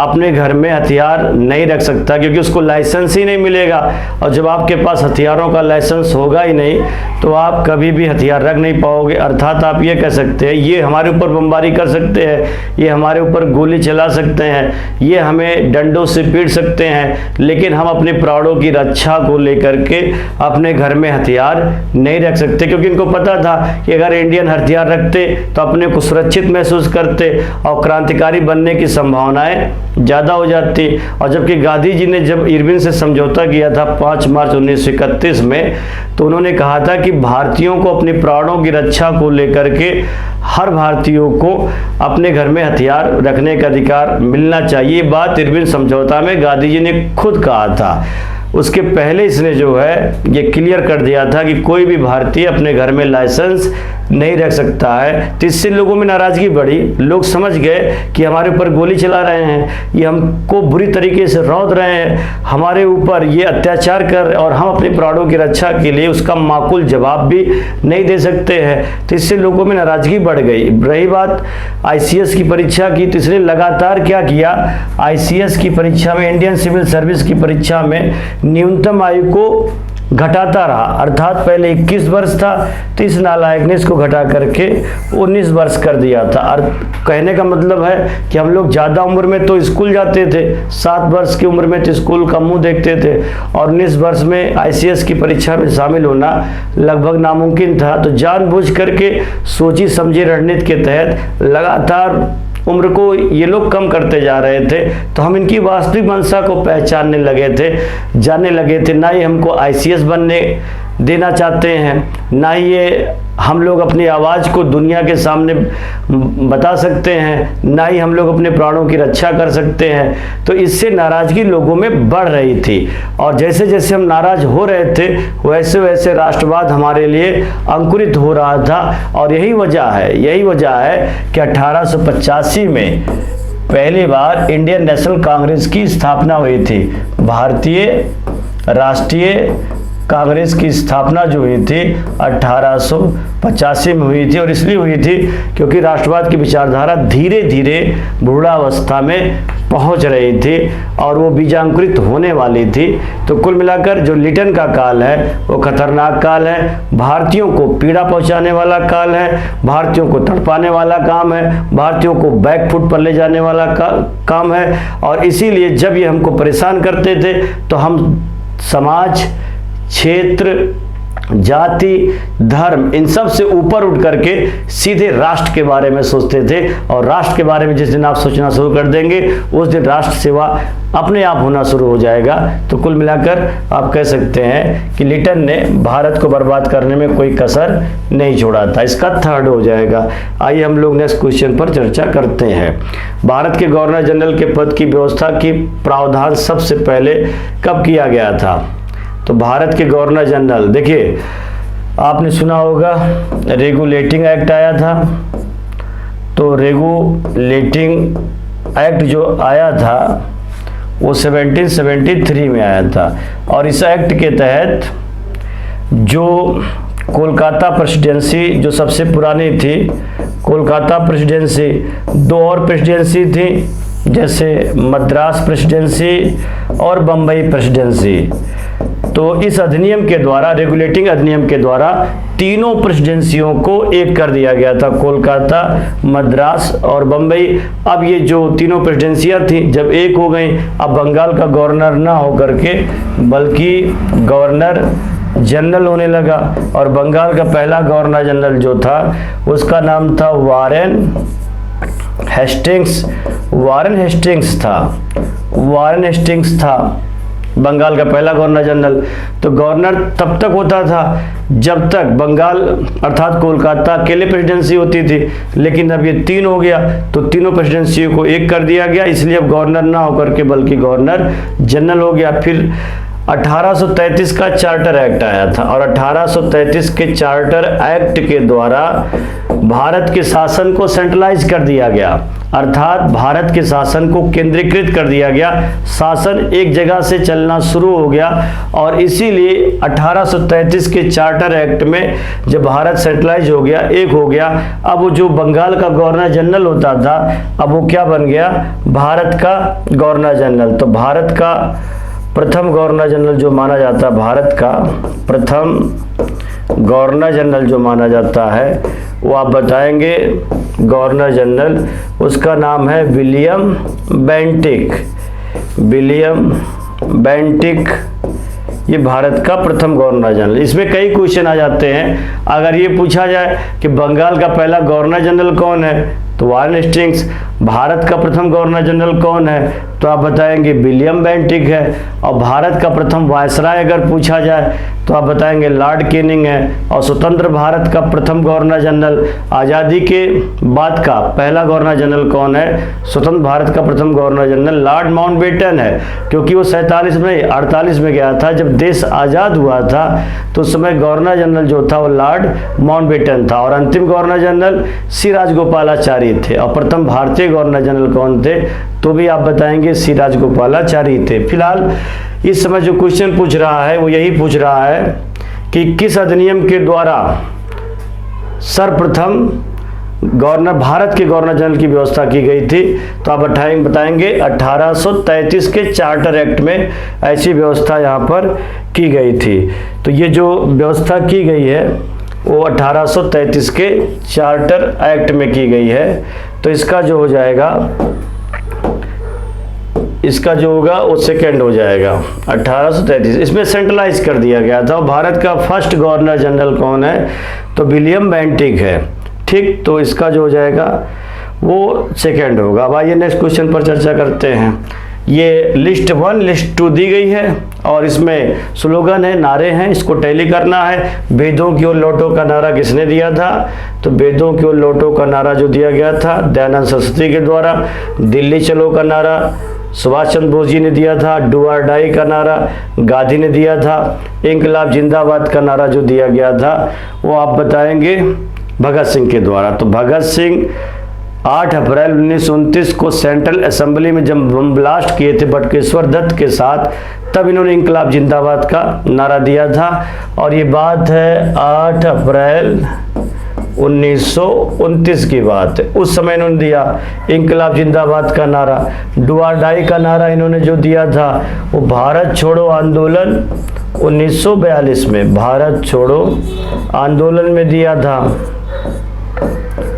Speaker 1: अपने घर में हथियार नहीं रख सकता, क्योंकि उसको लाइसेंस ही नहीं मिलेगा, और जब आपके पास हथियारों का लाइसेंस होगा ही नहीं तो आप कभी भी हथियार रख नहीं पाओगे। अर्थात आप ये कह सकते हैं ये हमारे ऊपर बमबारी कर सकते हैं, ये हमारे ऊपर गोली चला सकते हैं, ये हमें डंडों से पीट सकते हैं, लेकिन हम अपने प्राणों की रक्षा को लेकर के अपने घर में हथियार नहीं रख सकते, क्योंकि इनको पता था कि अगर इंडियन हथियार रखते तो अपने को सुरक्षित महसूस करते और क्रांतिकारी बनने की संभावनाएं ज़्यादा हो जाती। और जबकि गांधी जी ने जब इरविन से समझौता किया था 5 मार्च 1931 में, तो उन्होंने कहा था कि भारतीयों को अपने प्राणों की रक्षा को लेकर के हर भारतीयों को अपने घर में हथियार रखने का अधिकार मिलना चाहिए। बात इरविन समझौता में गांधी जी ने खुद कहा था। उसके पहले इसने जो है ये क्लियर कर दिया था कि कोई भी भारतीय अपने घर में लाइसेंस नहीं रख सकता है। तो इससे लोगों में नाराजगी बढ़ी, लोग समझ गए कि हमारे ऊपर गोली चला रहे हैं, ये हमको बुरी तरीके से रौंद रहे हैं, हमारे ऊपर ये अत्याचार कर, और हम अपने प्राणों की रक्षा के लिए उसका माकूल जवाब भी नहीं दे सकते हैं। तो इससे लोगों में नाराजगी बढ़ गई। रही बात ICS की परीक्षा की, तो इसने लगातार क्या किया, ICS की परीक्षा में, इंडियन सिविल सर्विस की परीक्षा में न्यूनतम आयु को घटाता रहा। अर्थात पहले 21 वर्ष था, तो इस नालायक ने इसको घटा करके 19 वर्ष कर दिया था। कहने का मतलब है कि हम लोग ज़्यादा उम्र में तो स्कूल जाते थे, 7 वर्ष की उम्र में तो स्कूल का मुंह देखते थे, और 19 वर्ष में ICS की परीक्षा में शामिल होना लगभग नामुमकिन था। तो जानबूझ करके सोची समझी रणनीति के तहत लगातार उम्र को ये लोग कम करते जा रहे थे। तो हम इनकी वास्तविक मंशा को पहचानने लगे थे, जानने लगे थे। ना ही हमको ICS बनने देना चाहते हैं, ना ही ये हम लोग अपनी आवाज़ को दुनिया के सामने बता सकते हैं, ना ही हम लोग अपने प्राणों की रक्षा कर सकते हैं। तो इससे नाराज़गी लोगों में बढ़ रही थी, और जैसे जैसे हम नाराज़ हो रहे थे वैसे वैसे राष्ट्रवाद हमारे लिए अंकुरित हो रहा था। और यही वजह है कि 1885 में पहली बार इंडियन नेशनल कांग्रेस की स्थापना हुई थी। भारतीय राष्ट्रीय कांग्रेस की स्थापना जो हुई थी 1885 में हुई थी, और इसलिए हुई थी क्योंकि राष्ट्रवाद की विचारधारा धीरे धीरे बूढ़ावस्था में पहुंच रही थी और वो बीजांकुरित होने वाली थी। तो कुल मिलाकर जो लिटन का काल है वो खतरनाक काल है, भारतीयों को पीड़ा पहुंचाने वाला काल है, भारतीयों को तड़पाने वाला काम है, भारतीयों को बैकफुट पर ले जाने वाला काम है। और इसीलिए जब ये हमको परेशान करते थे तो हम समाज, क्षेत्र, जाति, धर्म, इन सब से ऊपर उठ करके सीधे राष्ट्र के बारे में सोचते थे। और राष्ट्र के बारे में जिस दिन आप सोचना शुरू कर देंगे उस दिन राष्ट्र सेवा अपने आप होना शुरू हो जाएगा। तो कुल मिलाकर आप कह सकते हैं कि लिटन ने भारत को बर्बाद करने में कोई कसर नहीं छोड़ा था। इसका थर्ड हो जाएगा। आइए हम लोग नेक्स्ट क्वेश्चन पर चर्चा करते हैं। भारत के गवर्नर जनरल के पद की व्यवस्था की प्रावधान सबसे पहले कब किया गया था? तो भारत के गवर्नर जनरल, देखिए आपने सुना होगा रेगुलेटिंग एक्ट आया था। तो रेगुलेटिंग एक्ट जो आया था वो 1773 में आया था, और इस एक्ट के तहत जो कोलकाता प्रेसिडेंसी जो सबसे पुरानी थी, कोलकाता प्रेसिडेंसी, 2 और प्रेसिडेंसी थी जैसे मद्रास प्रेसिडेंसी और बम्बई प्रेसिडेंसी। तो इस अधिनियम के द्वारा, रेगुलेटिंग अधिनियम के द्वारा तीनों प्रेसिडेंसियों को एक कर दिया गया था, कोलकाता, मद्रास और बम्बई। अब ये जो तीनों प्रेसिडेंसियां थी जब एक हो गई, अब बंगाल का गवर्नर ना हो करके बल्कि गवर्नर जनरल होने लगा। और बंगाल का पहला गवर्नर जनरल जो था उसका नाम था वारेन हेस्टिंग्स था बंगाल का पहला गवर्नर जनरल। तो गवर्नर तब तक होता था जब तक बंगाल अर्थात कोलकाता अकेले प्रेसिडेंसी होती थी, लेकिन अब ये 3 हो गया तो तीनों प्रेसिडेंसी को एक कर दिया गया, इसलिए अब गवर्नर ना होकर के बल्कि गवर्नर जनरल हो गया। फिर 1833 का चार्टर एक्ट आया था, और 1833 के चार्टर एक्ट के द्वारा भारत के शासन को सेंट्रलाइज कर दिया गया। अर्थात भारत के शासन को केंद्रीकृत कर दिया गया, शासन एक जगह से चलना शुरू हो गया और इसीलिए 1833 के चार्टर एक्ट में जब भारत सेंट्रलाइज हो गया, एक हो गया, अब वो जो बंगाल का गवर्नर जनरल होता था अब वो क्या बन गया, भारत का गवर्नर जनरल। तो भारत का प्रथम गवर्नर जनरल जो माना जाता है, भारत का प्रथम गवर्नर जनरल जो माना जाता है वो आप बताएंगे गवर्नर जनरल, उसका नाम है विलियम बेंटिक। विलियम बेंटिक ये भारत का प्रथम गवर्नर जनरल। इसमें कई क्वेश्चन आ जाते हैं। अगर ये पूछा जाए कि बंगाल का पहला गवर्नर जनरल कौन है तो वारेन हेस्टिंग्स। भारत का प्रथम गवर्नर जनरल कौन है तो आप बताएंगे विलियम बेंटिक है। और भारत का प्रथम वायसराय अगर पूछा जाए तो आप बताएंगे लॉर्ड कैनिंग है। और स्वतंत्र भारत का प्रथम गवर्नर जनरल, आज़ादी के बाद का पहला गवर्नर जनरल कौन है, स्वतंत्र भारत का प्रथम गवर्नर जनरल लॉर्ड माउंटबेटन है, क्योंकि वो 48 में गया था। जब देश आज़ाद हुआ था तो उस समय गवर्नर जनरल जो था वो लॉर्ड माउंटबेटन था। और अंतिम गवर्नर जनरल सी राजगोपालाचारी थे। और प्रथम भारतीय गवर्नर जनरल कौन थे तो भी आप बताएंगे सी राजगोपालाचारी थे। फिलहाल इस समय जो क्वेश्चन पूछ रहा है वो यही पूछ रहा है कि किस अधिनियम के द्वारा सर्वप्रथम गवर्नर भारत के गवर्नर जनरल की व्यवस्था की गई थी। तो आप बताएंगे 1833 के चार्टर एक्ट में ऐसी व्यवस्था यहाँ पर की गई थी। तो ये जो व्यवस्था की गई है वो 1833 के चार्टर एक्ट में की गई है। तो इसका जो हो जाएगा, इसका जो होगा वो सेकेंड हो जाएगा 1833। इसमें सेंट्रलाइज कर दिया गया था। भारत का फर्स्ट गवर्नर जनरल कौन है तो विलियम बेंटिक है। ठीक, तो इसका जो हो जाएगा वो सेकेंड होगा। अब आइए नेक्स्ट क्वेश्चन पर चर्चा करते हैं। ये लिस्ट 1 लिस्ट 2 दी गई है और इसमें स्लोगन है, नारे हैं, इसको टैली करना है। वेदों की ओर लौटो का नारा किसने दिया था तो वेदों की ओर लौटो का नारा जो दिया गया था दयानंद सरस्वती के द्वारा। दिल्ली चलो का नारा सुभाष चंद्र बोस जी ने दिया था। डू और डाई का नारा गांधी ने दिया था। इंकलाब जिंदाबाद का नारा जो दिया गया था वो आप बताएंगे भगत सिंह के द्वारा। तो भगत सिंह 8 अप्रैल 1929 को सेंट्रल असेंबली में जब बम ब्लास्ट किए थे बटुकेश्वर दत्त के साथ, तब इन्होंने इंकलाब जिंदाबाद का नारा दिया था। और ये बात है 8 अप्रैल 1929 की बात है। उस समय इन्होंने दिया इंकलाब जिंदाबाद का नारा। डू और डाई का नारा इन्होंने जो दिया था वो भारत छोड़ो आंदोलन 1942 में, भारत छोड़ो आंदोलन में दिया था।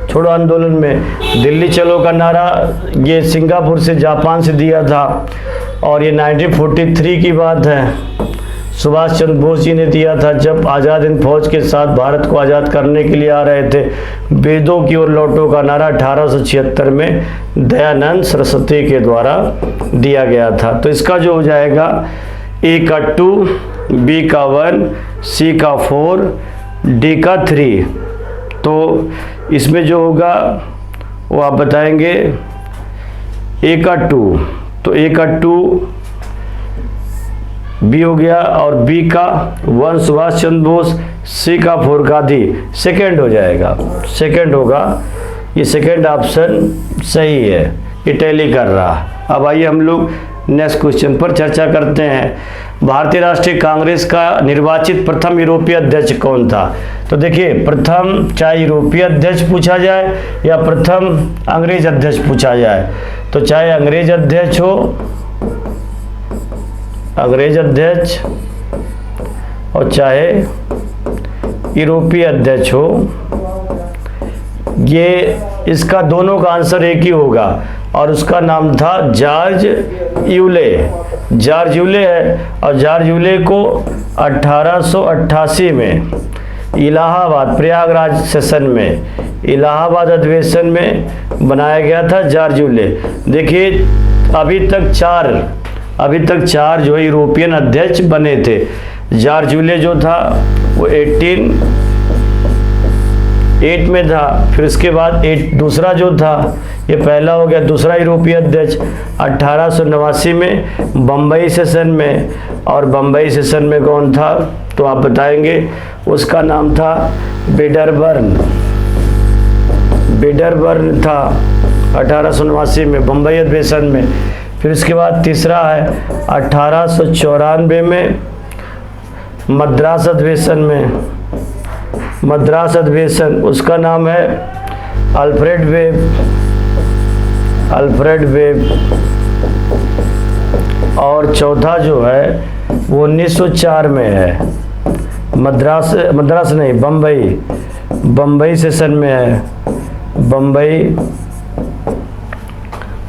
Speaker 1: छोड़ो आंदोलन में। दिल्ली चलो का नारा ये सिंगापुर से, जापान से दिया था और ये 1943 की बात है। सुभाष चंद्र बोस जी ने दिया था जब आज़ाद हिंद फौज के साथ भारत को आज़ाद करने के लिए आ रहे थे। वेदों की ओर लौटो का नारा 1876 में दयानंद सरस्वती के द्वारा दिया गया था। तो इसका जो हो जाएगा ए का 2, बी का 1, सी का 4, डी का 3। तो इसमें जो होगा वो आप बताएंगे ए का 2, तो ए का 2 बी हो गया और बी का 1 सुभाष चंद्र बोस, सी का 4 गांधी, सेकेंड हो जाएगा, सेकेंड होगा। ये सेकेंड ऑप्शन सही है, ये टैली कर रहा। अब आइए हम लोग नेक्स्ट क्वेश्चन पर चर्चा करते हैं। भारतीय राष्ट्रीय कांग्रेस का निर्वाचित प्रथम यूरोपीय अध्यक्ष कौन था। तो देखिए प्रथम चाहे यूरोपीय अध्यक्ष पूछा जाए या प्रथम अंग्रेज अध्यक्ष पूछा जाए, तो चाहे अंग्रेज अध्यक्ष हो, अंग्रेज अध्यक्ष और चाहे यूरोपीय अध्यक्ष हो, ये इसका दोनों का आंसर एक ही होगा और उसका नाम था जॉर्ज यूले। जॉर्ज यूले है और जॉर्ज यूले को 1888 में इलाहाबाद प्रयागराज सेशन में, इलाहाबाद अधिवेशन में बनाया गया था जॉर्ज यूले। देखिए अभी तक चार जो यूरोपियन अध्यक्ष बने थे। जॉर्ज यूले जो था वो 1808 में था, फिर उसके बाद दूसरा जो था ये पहला हो गया, दूसरा यूरोपीय अध्यक्ष 1889 में बम्बई सेशन में, और बम्बई सेशन में कौन था तो आप बताएंगे उसका नाम था वेडरबर्न था। 1889 में बम्बई अधिवेशन में। फिर इसके बाद तीसरा है 1894 में मद्रास अधिवेशन में, मद्रास अधिवेशन, उसका नाम है अल्फ्रेड वेब, अल्फ्रेड वेब। और चौथा जो है वो 1904 में है, मद्रास नहीं, बम्बई सेशन में है, बम्बई।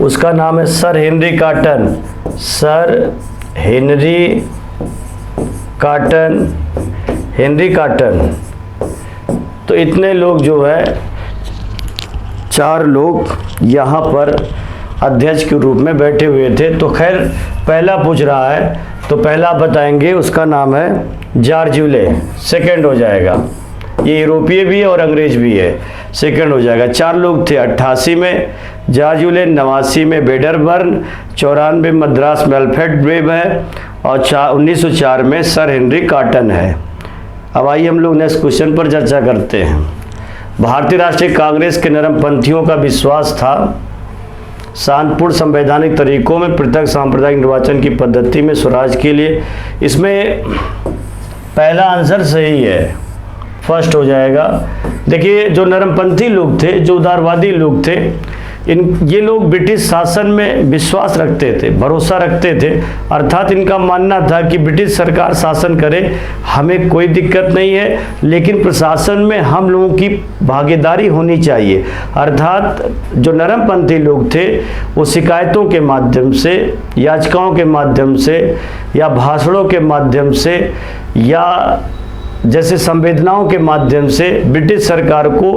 Speaker 1: उसका नाम है sir Henry cotton, sir Henry cotton, Henry cotton. तो इतने लोग जो है, 4 लोग यहाँ पर अध्यक्ष के रूप में बैठे हुए थे। तो खैर पहला पूछ रहा है तो पहला बताएंगे, उसका नाम है जॉर्ज यूले, सेकंड हो जाएगा। ये यूरोपीय भी है और अंग्रेज भी है, सेकंड हो जाएगा। 4 लोग थे, 88 में जॉर्ज यूले, 89 में वेडरबर्न, 94 में मद्रास में अल्फ्रेड वेब है और 1904 में सर हेनरी कॉटन है। अब आइए हम लोग नेक्स्ट क्वेश्चन पर चर्चा करते हैं। भारतीय राष्ट्रीय कांग्रेस के नरमपंथियों का विश्वास था शांतिपूर्ण संवैधानिक तरीकों में पृथक सांप्रदायिक निर्वाचन की पद्धति में स्वराज के लिए। इसमें पहला आंसर सही है, फर्स्ट हो जाएगा। देखिए जो नरमपंथी लोग थे, जो उदारवादी लोग थे, ये लोग ब्रिटिश शासन में विश्वास रखते थे, भरोसा रखते थे। अर्थात इनका मानना था कि ब्रिटिश सरकार शासन करे, हमें कोई दिक्कत नहीं है, लेकिन प्रशासन में हम लोगों की भागीदारी होनी चाहिए। अर्थात जो नरमपंथी लोग थे वो शिकायतों के माध्यम से, याचिकाओं के माध्यम से या भाषणों के माध्यम से या जैसे संवेदनाओं के माध्यम से ब्रिटिश सरकार को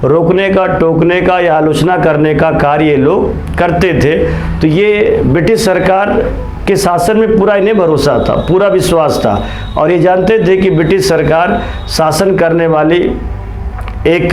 Speaker 1: रोकने का, टोकने का या आलोचना करने का कार्य लोग करते थे। तो ये ब्रिटिश सरकार के शासन में पूरा इन्हें भरोसा था, पूरा विश्वास था और ये जानते थे कि ब्रिटिश सरकार शासन करने वाली एक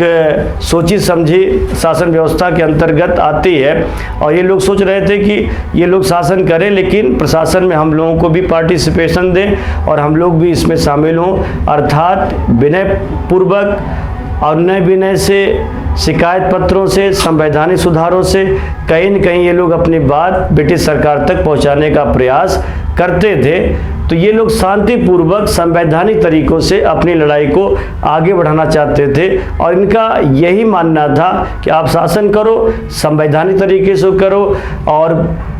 Speaker 1: सोची समझी शासन व्यवस्था के अंतर्गत आती है और ये लोग सोच रहे थे कि ये लोग शासन करें लेकिन प्रशासन में हम लोगों को भी पार्टिसिपेशन दें और हम लोग भी इसमें शामिल हों। अर्थात विनय पूर्वक और नए विनय से, शिकायत पत्रों से, संवैधानिक सुधारों से कहीं न कहीं ये लोग अपनी बात ब्रिटिश सरकार तक पहुंचाने का प्रयास करते थे। तो ये लोग शांतिपूर्वक संवैधानिक तरीकों से अपनी लड़ाई को आगे बढ़ाना चाहते थे और इनका यही मानना था कि आप शासन करो, संवैधानिक तरीके से करो और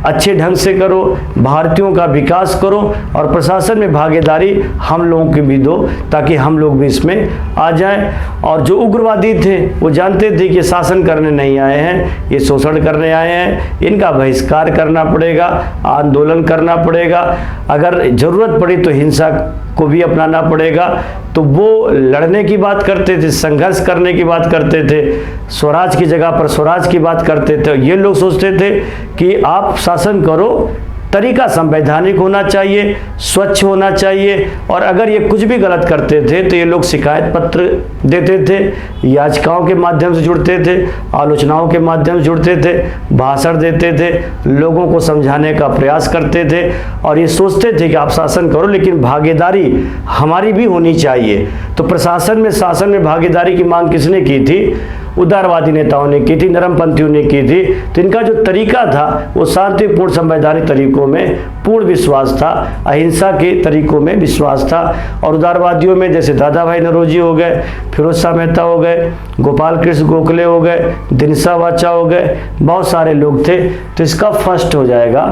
Speaker 1: अच्छे ढंग से करो, भारतीयों का विकास करो और प्रशासन में भागीदारी हम लोगों की भी दो ताकि हम लोग भी इसमें आ जाएं। और जो उग्रवादी थे वो जानते थे कि शासन करने नहीं आए हैं, ये शोषण करने आए हैं, इनका बहिष्कार करना पड़ेगा, आंदोलन करना पड़ेगा, अगर जरूरत पड़ी तो हिंसा को भी अपनाना पड़ेगा। तो वो लड़ने की बात करते थे, संघर्ष करने की बात करते थे, स्वराज की जगह पर स्वराज की बात करते थे। ये लोग सोचते थे कि आप शासन करो, तरीका संवैधानिक होना चाहिए, स्वच्छ होना चाहिए और अगर ये कुछ भी गलत करते थे तो ये लोग शिकायत पत्र देते थे, याचिकाओं के माध्यम से जुड़ते थे, आलोचनाओं के माध्यम से जुड़ते थे, भाषण देते थे, लोगों को समझाने का प्रयास करते थे और ये सोचते थे कि आप शासन करो लेकिन भागीदारी हमारी भी होनी चाहिए। तो प्रशासन में, शासन में भागीदारी की मांग किसने की थी? उदारवादी नेताओं ने की थी, नरमपंथियों ने की थी। तो इनका जो तरीका था वो शांतिपूर्ण संवैधानिक तरीकों में पूर्ण विश्वास था, अहिंसा के तरीकों में विश्वास था। और उदारवादियों में जैसे दादा भाई नौरोजी हो गए, फिरोज शाह मेहता हो गए, गोपाल कृष्ण गोखले हो गए, दिनसा वाचा हो गए, बहुत सारे लोग थे। तो इसका फर्स्ट हो जाएगा,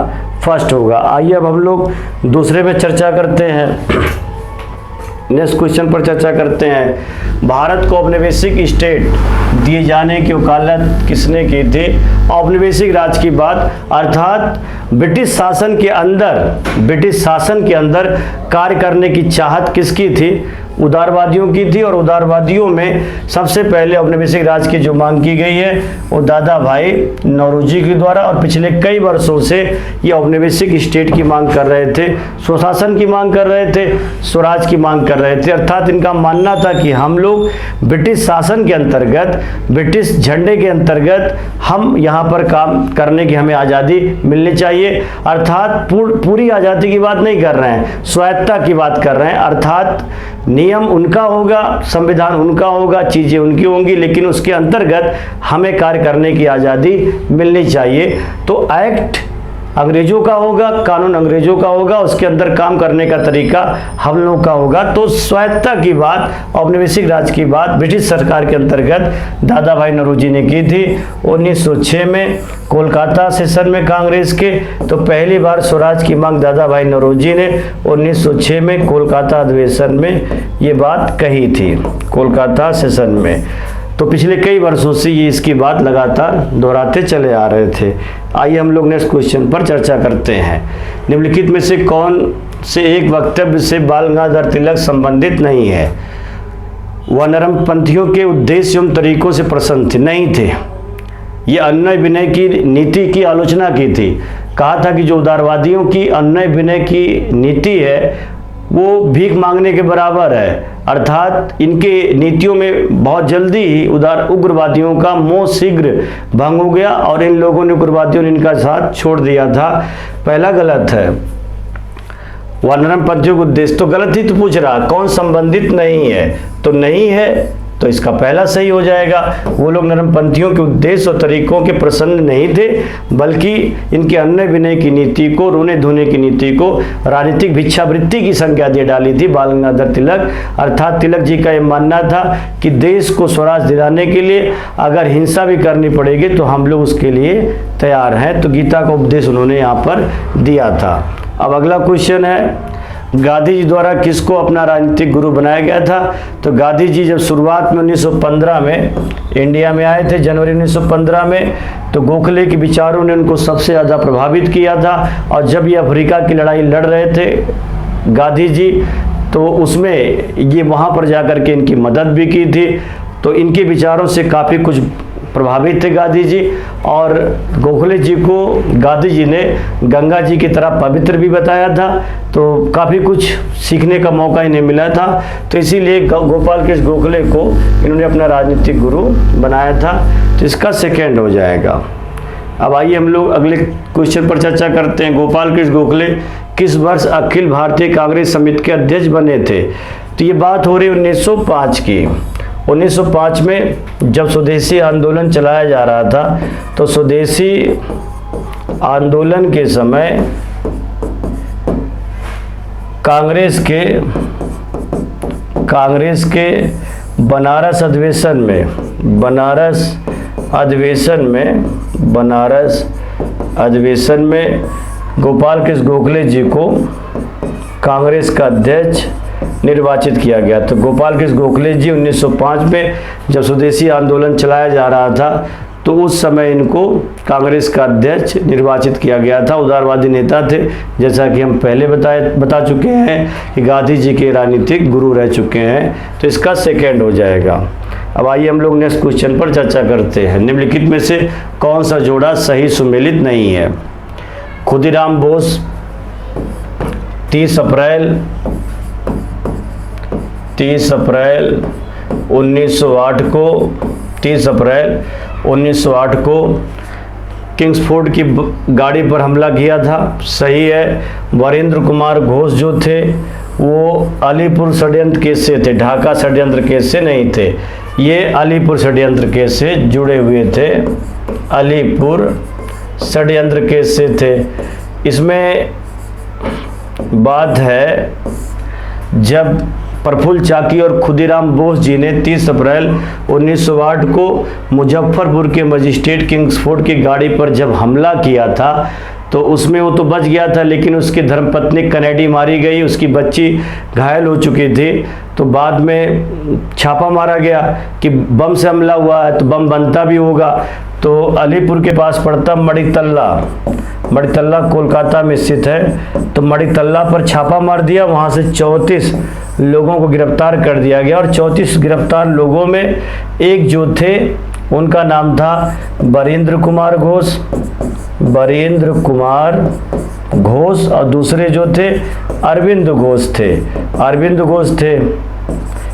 Speaker 1: फर्स्ट होगा। आइए अब हम लोग दूसरे में चर्चा करते हैं, नेक्स्ट क्वेश्चन पर चर्चा करते हैं। भारत को औपनिवेशिक स्टेट दिए जाने की वकालत किसने की थी? औपनिवेशिक राज की बात, अर्थात ब्रिटिश शासन के अंदर कार्य करने की चाहत किसकी थी? उदारवादियों की थी। और उदारवादियों में सबसे पहले औपनिवेशिक राज की जो मांग की गई है वो दादा भाई नौरोजी के द्वारा, और पिछले कई वर्षों से ये औपनिवेशिक स्टेट की मांग कर रहे थे, स्वशासन की मांग कर रहे थे, स्वराज की मांग कर रहे थे। अर्थात इनका मानना था कि हम लोग ब्रिटिश शासन के अंतर्गत, ब्रिटिश झंडे के अंतर्गत हम यहाँ पर काम करने की हमें आज़ादी मिलनी चाहिए। अर्थात पूरी आज़ादी की बात नहीं कर रहे हैं, स्वायत्तता की बात कर रहे हैं। अर्थात नियम उनका होगा, संविधान उनका होगा, चीज़ें उनकी होंगी, लेकिन उसके अंतर्गत हमें कार्य करने की आज़ादी मिलनी चाहिए। तो एक्ट अंग्रेजों का होगा, कानून अंग्रेजों का होगा, उसके अंदर काम करने का तरीका हम लोगों का होगा। तो स्वायत्तता की बात, औपनिवेशिक राज की बात ब्रिटिश सरकार के अंतर्गत दादा भाई नौरोजी ने की थी 1906 में कोलकाता सेशन में कांग्रेस के। तो पहली बार स्वराज की मांग दादा भाई नौरोजी ने 1906 में कोलकाता अधिवेशन में ये बात कही थी, कोलकाता सेशन में। तो पिछले कई वर्षों से ये इसकी बात लगातार दोहराते चले आ रहे थे। आइए हम लोग नेक्स्ट क्वेश्चन पर चर्चा करते हैं। निम्नलिखित में से कौन से एक वक्तव्य से बाल गंगाधर तिलक संबंधित नहीं है? वह नरमपंथियों के उद्देश्य एवं तरीकों से प्रसन्न थे, नहीं थे। ये अनुनय विनय की नीति की आलोचना की थी। कहा था कि जो उदारवादियों की अनुनय विनय की नीति है वो भीख मांगने के बराबर है, अर्थात इनके नीतियों में बहुत जल्दी ही उग्रवादियों का मोह शीघ्र भंग हो गया और इन लोगों ने, उग्रवादियों ने इनका साथ छोड़ दिया था। पहला गलत है। वह नरमपंथियों का उद्देश्य, तो गलत ही तो पूछ रहा, कौन संबंधित नहीं है, तो नहीं है, तो इसका पहला सही हो जाएगा। वो लोग नरमपंथियों के उद्देश्य और तरीकों के प्रसन्न नहीं थे, बल्कि इनके अन्य विनय की नीति को, रोने धोने की नीति को राजनीतिक भिक्षावृत्ति की संज्ञा दे डाली थी बाल गंगाधर तिलक। अर्थात तिलक जी का ये मानना था कि देश को स्वराज दिलाने के लिए अगर हिंसा भी करनी पड़ेगी तो हम लोग उसके लिए तैयार हैं। तो गीता का उपदेश उन्होंने यहाँ पर दिया था। अब अगला क्वेश्चन है, गांधी जी द्वारा किसको अपना राजनीतिक गुरु बनाया गया था? तो गांधी जी जब शुरुआत में 1915 में इंडिया में आए थे, जनवरी 1915 में, तो गोखले के विचारों ने उनको सबसे ज़्यादा प्रभावित किया था। और जब ये अफ्रीका की लड़ाई लड़ रहे थे गांधी जी, तो उसमें ये वहाँ पर जाकर के इनकी मदद भी की थी। तो इनके विचारों से काफ़ी कुछ प्रभावित थे गांधी जी। और गोखले जी को गांधी जी ने गंगा जी की तरह पवित्र भी बताया था। तो काफ़ी कुछ सीखने का मौका इन्हें मिला था। तो इसीलिए गोपाल कृष्ण गोखले को इन्होंने अपना राजनीतिक गुरु बनाया था। तो इसका सेकेंड हो जाएगा। अब आइए हम लोग अगले क्वेश्चन पर चर्चा करते हैं। गोपाल कृष्ण गोखले किस वर्ष अखिल भारतीय कांग्रेस समिति के अध्यक्ष बने थे? तो ये बात हो रही 1905 की। 1905 में जब स्वदेशी आंदोलन चलाया जा रहा था, तो स्वदेशी आंदोलन के समय कांग्रेस के बनारस अधिवेशन में गोपाल कृष्ण गोखले जी को कांग्रेस का अध्यक्ष निर्वाचित किया गया। तो गोपाल कृष्ण गोखले जी 1905 में जब स्वदेशी आंदोलन चलाया जा रहा था, तो उस समय इनको कांग्रेस का अध्यक्ष निर्वाचित किया गया था। उदारवादी नेता थे, जैसा कि हम पहले बता चुके हैं कि गांधी जी के राजनीतिक गुरु रह चुके हैं। तो इसका सेकेंड हो जाएगा। अब आइए हम लोग नेक्स्ट क्वेश्चन पर चर्चा करते हैं। निम्नलिखित में से कौन सा जोड़ा सही सुमेलित नहीं है? खुदीराम बोस 30 अप्रैल 1908 को किंग्सफोर्ड की गाड़ी पर हमला किया था, सही है। वीरेंद्र कुमार घोष जो थे वो अलीपुर षड्यंत्र केस से थे, ढाका षड्यंत्र केस से नहीं थे। ये अलीपुर षड्यंत्र केस से जुड़े हुए थे, अलीपुर षड्यंत्र केस से थे। इसमें बात है जब प्रफुल्ल चाकी और खुदीराम बोस जी ने 30 अप्रैल 1908 को मुजफ्फरपुर के मजिस्ट्रेट किंग्सफोर्ड की गाड़ी पर जब हमला किया था, तो उसमें वो तो बच गया था, लेकिन उसकी धर्मपत्नी कनेडी मारी गई, उसकी बच्ची घायल हो चुकी थी। तो बाद में छापा मारा गया कि बम से हमला हुआ है, तो बम बनता भी होगा। तो अलीपुर के पास पड़ता मणितल्ला कोलकाता में स्थित है। तो मणितल्ला पर छापा मार दिया, वहाँ से 34 लोगों को गिरफ्तार कर दिया गया। और 34 गिरफ्तार लोगों में एक जो थे उनका नाम था वीरेंद्र कुमार घोष और दूसरे जो थे अरविंद घोष थे।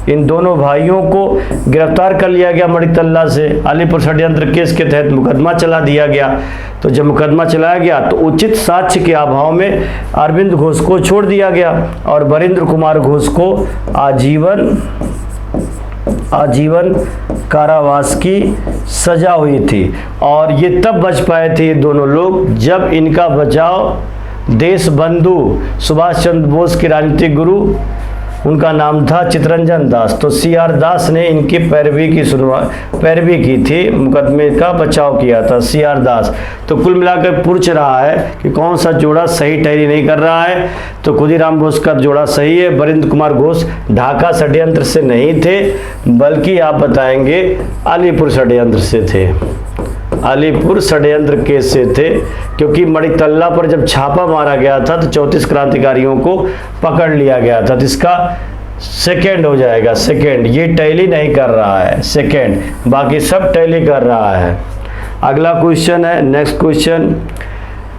Speaker 1: इन दोनों भाइयों को गिरफ्तार कर लिया गया मणितल्ला से। अलीपुर षड्यंत्र केस के तहत मुकदमा चला दिया गया। तो जब मुकदमा चलाया गया तो उचित साक्ष्य के अभाव में अरविंद घोष को छोड़ दिया गया और वरिंद्र कुमार घोष को आजीवन कारावास की सजा हुई थी। और ये तब बच पाए थे ये दोनों लोग जब इनका बचाव देश बंधु सुभाष चंद्र बोस के राजनीतिक गुरु, उनका नाम था चित्तरंजन दास, तो CR दास ने इनकी पैरवी की थी, मुकदमे का बचाव किया था CR दास। तो कुल मिलाकर पूछ रहा है कि कौन सा जोड़ा सही टैली नहीं कर रहा है, तो खुदीराम बोस का जोड़ा सही है। वरिंद्र कुमार घोष ढाका षड्यंत्र से नहीं थे, बल्कि आप बताएंगे अलीपुर षड्यंत्र से थे, अलीपुर षड्यंत्र केस से थे, क्योंकि मणितल्ला पर जब छापा मारा गया था तो 34 क्रांतिकारियों को पकड़ लिया गया था। तो इसका सेकेंड हो जाएगा, सेकेंड। ये टैली नहीं कर रहा है, सेकेंड, बाकी सब टैली कर रहा है। अगला क्वेश्चन है, नेक्स्ट क्वेश्चन,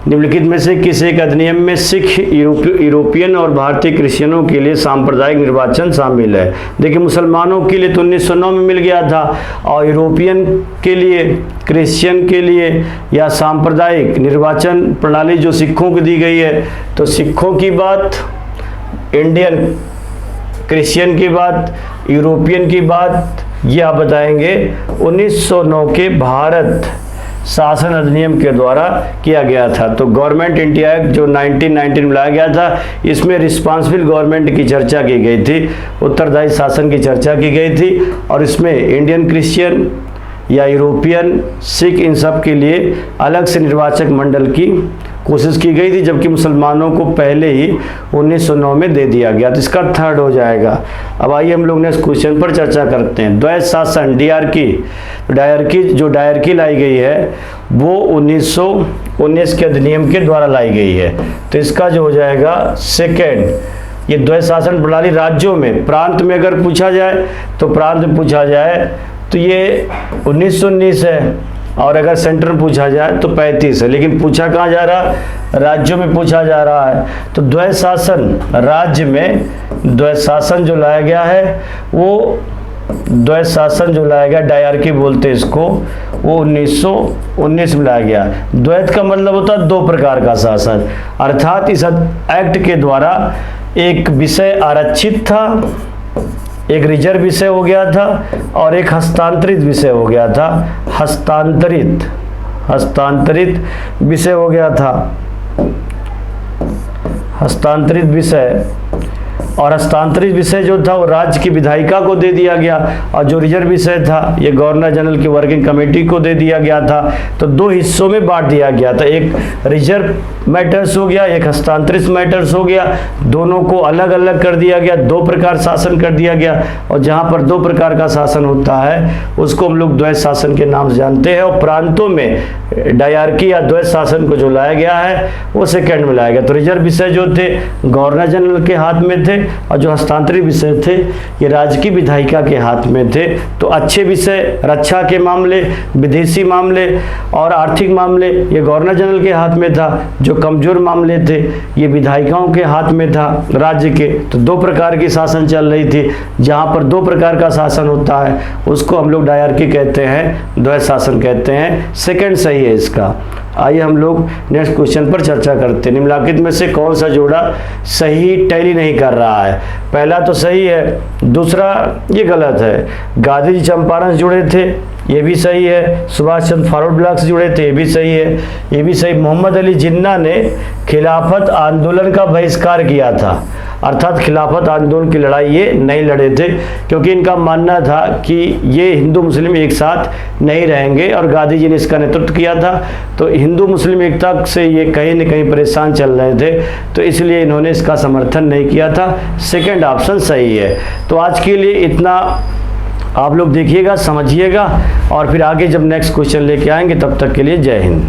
Speaker 1: निम्नलिखित में से किस एक अधिनियम में सिख, यूरोपियन और भारतीय क्रिश्चियनों के लिए सांप्रदायिक निर्वाचन शामिल है? देखिए, मुसलमानों के लिए तो 1909 में मिल गया था, और यूरोपियन के लिए, क्रिश्चियन के लिए या सांप्रदायिक निर्वाचन प्रणाली जो सिखों को दी गई है, तो सिखों की बात, इंडियन क्रिश्चियन की बात, यूरोपियन की बात, ये आप बताएंगे 1909 के भारत शासन अधिनियम के द्वारा किया गया था। तो गवर्नमेंट इंडिया एक्ट जो 1919 में लाया गया था, इसमें रिस्पांसिबल गवर्नमेंट की चर्चा की गई थी, उत्तरदायी शासन की चर्चा की गई थी, और इसमें इंडियन क्रिश्चियन या यूरोपियन, सिख, इन सब के लिए अलग से निर्वाचक मंडल की कोशिश की गई थी, जबकि मुसलमानों को पहले ही 1909 में दे दिया गया। तो इसका थर्ड हो जाएगा। अब आइए हम लोग नेक्स्ट क्वेश्चन पर चर्चा करते हैं। द्वैत शासन, डायरकी जो डायरकी लाई गई है वो 1919 के अधिनियम के द्वारा लाई गई है। तो इसका जो हो जाएगा सेकेंड, ये द्वैत शासन प्रणाली राज्यों में, प्रांत में अगर पूछा जाए तो प्रांत में पूछा जाए तो ये 1919 है, और अगर सेंटर में पूछा जाए तो 35 है, लेकिन पूछा कहाँ जा रहा, राज्यों में पूछा जा रहा है। तो द्वैत शासन राज्य में, द्वैत शासन जो लाया गया है वो, द्वैत शासन जो लाया गया, डायरकी बोलते हैं इसको, वो 1919 में लाया गया। द्वैत का मतलब होता है दो प्रकार का शासन, अर्थात इस एक्ट के द्वारा एक विषय आरक्षित था, एक रिजर्व विषय हो गया था, और एक हस्तांतरित विषय हो गया था, हस्तांतरित विषय हो गया था, हस्तांतरित विषय। और हस्तांतरित विषय जो था वो राज्य की विधायिका को दे दिया गया, और जो रिजर्व विषय था ये गवर्नर जनरल की वर्किंग कमेटी को दे दिया गया था। तो दो हिस्सों में बांट दिया गया था, एक रिजर्व मैटर्स हो गया, एक हस्तांतरित मैटर्स हो गया। दोनों को अलग अलग कर दिया गया, दो प्रकार शासन कर दिया गया, और जहाँ पर दो प्रकार का शासन होता है उसको हम लोग द्वैत शासन के नाम से जानते हैं। और प्रांतों में डायरकी या द्वैत शासन को जो लाया गया है वो सेकेंड में लाया गया। तो रिजर्व विषय जो थे गवर्नर जनरल के हाथ में थे, और जो हस्तांतरित विषय थे ये राज्य की विधायिका के हाथ में थे। तो अच्छे विषय, रक्षा के मामले, विदेशी मामले और आर्थिक मामले ये गवर्नर जनरल के हाथ में था। जो कमजोर मामले थे ये विधायिकाओं के हाथ में था राज्य के। तो दो प्रकार की शासन चल रही थी, जहाँ पर दो प्रकार का शासन होता है उसको हम लोग डायरकी कहते हैं, द्वैत शासन कहते हैं। सेकंड सही है इसका। आइए हम लोग नेक्स्ट क्वेश्चन पर चर्चा करते हैं। निम्नलिखित में से कौन सा जोड़ा सही टैली नहीं कर रहा है? पहला तो सही है, दूसरा ये गलत है। गांधी जी चंपारण जुड़े थे, ये भी सही है। सुभाष चंद्र फॉरवर्ड ब्लॉक से जुड़े थे, ये भी सही है, ये भी सही। मोहम्मद अली जिन्ना ने खिलाफत आंदोलन का बहिष्कार किया था, अर्थात खिलाफत आंदोलन की लड़ाई ये नहीं लड़े थे, क्योंकि इनका मानना था कि ये हिंदू मुस्लिम एक साथ नहीं रहेंगे, और गांधी जी ने इसका नेतृत्व किया था। तो हिंदू मुस्लिम एकता से ये कहीं न कहीं परेशान चल रहे थे, तो इसलिए इन्होंने इसका समर्थन नहीं किया था। सेकंड ऑप्शन सही है। तो आज के लिए इतना आप लोग देखिएगा, समझिएगा, और फिर आगे जब नेक्स्ट क्वेश्चन लेके आएंगे तब तक के लिए जय हिंद।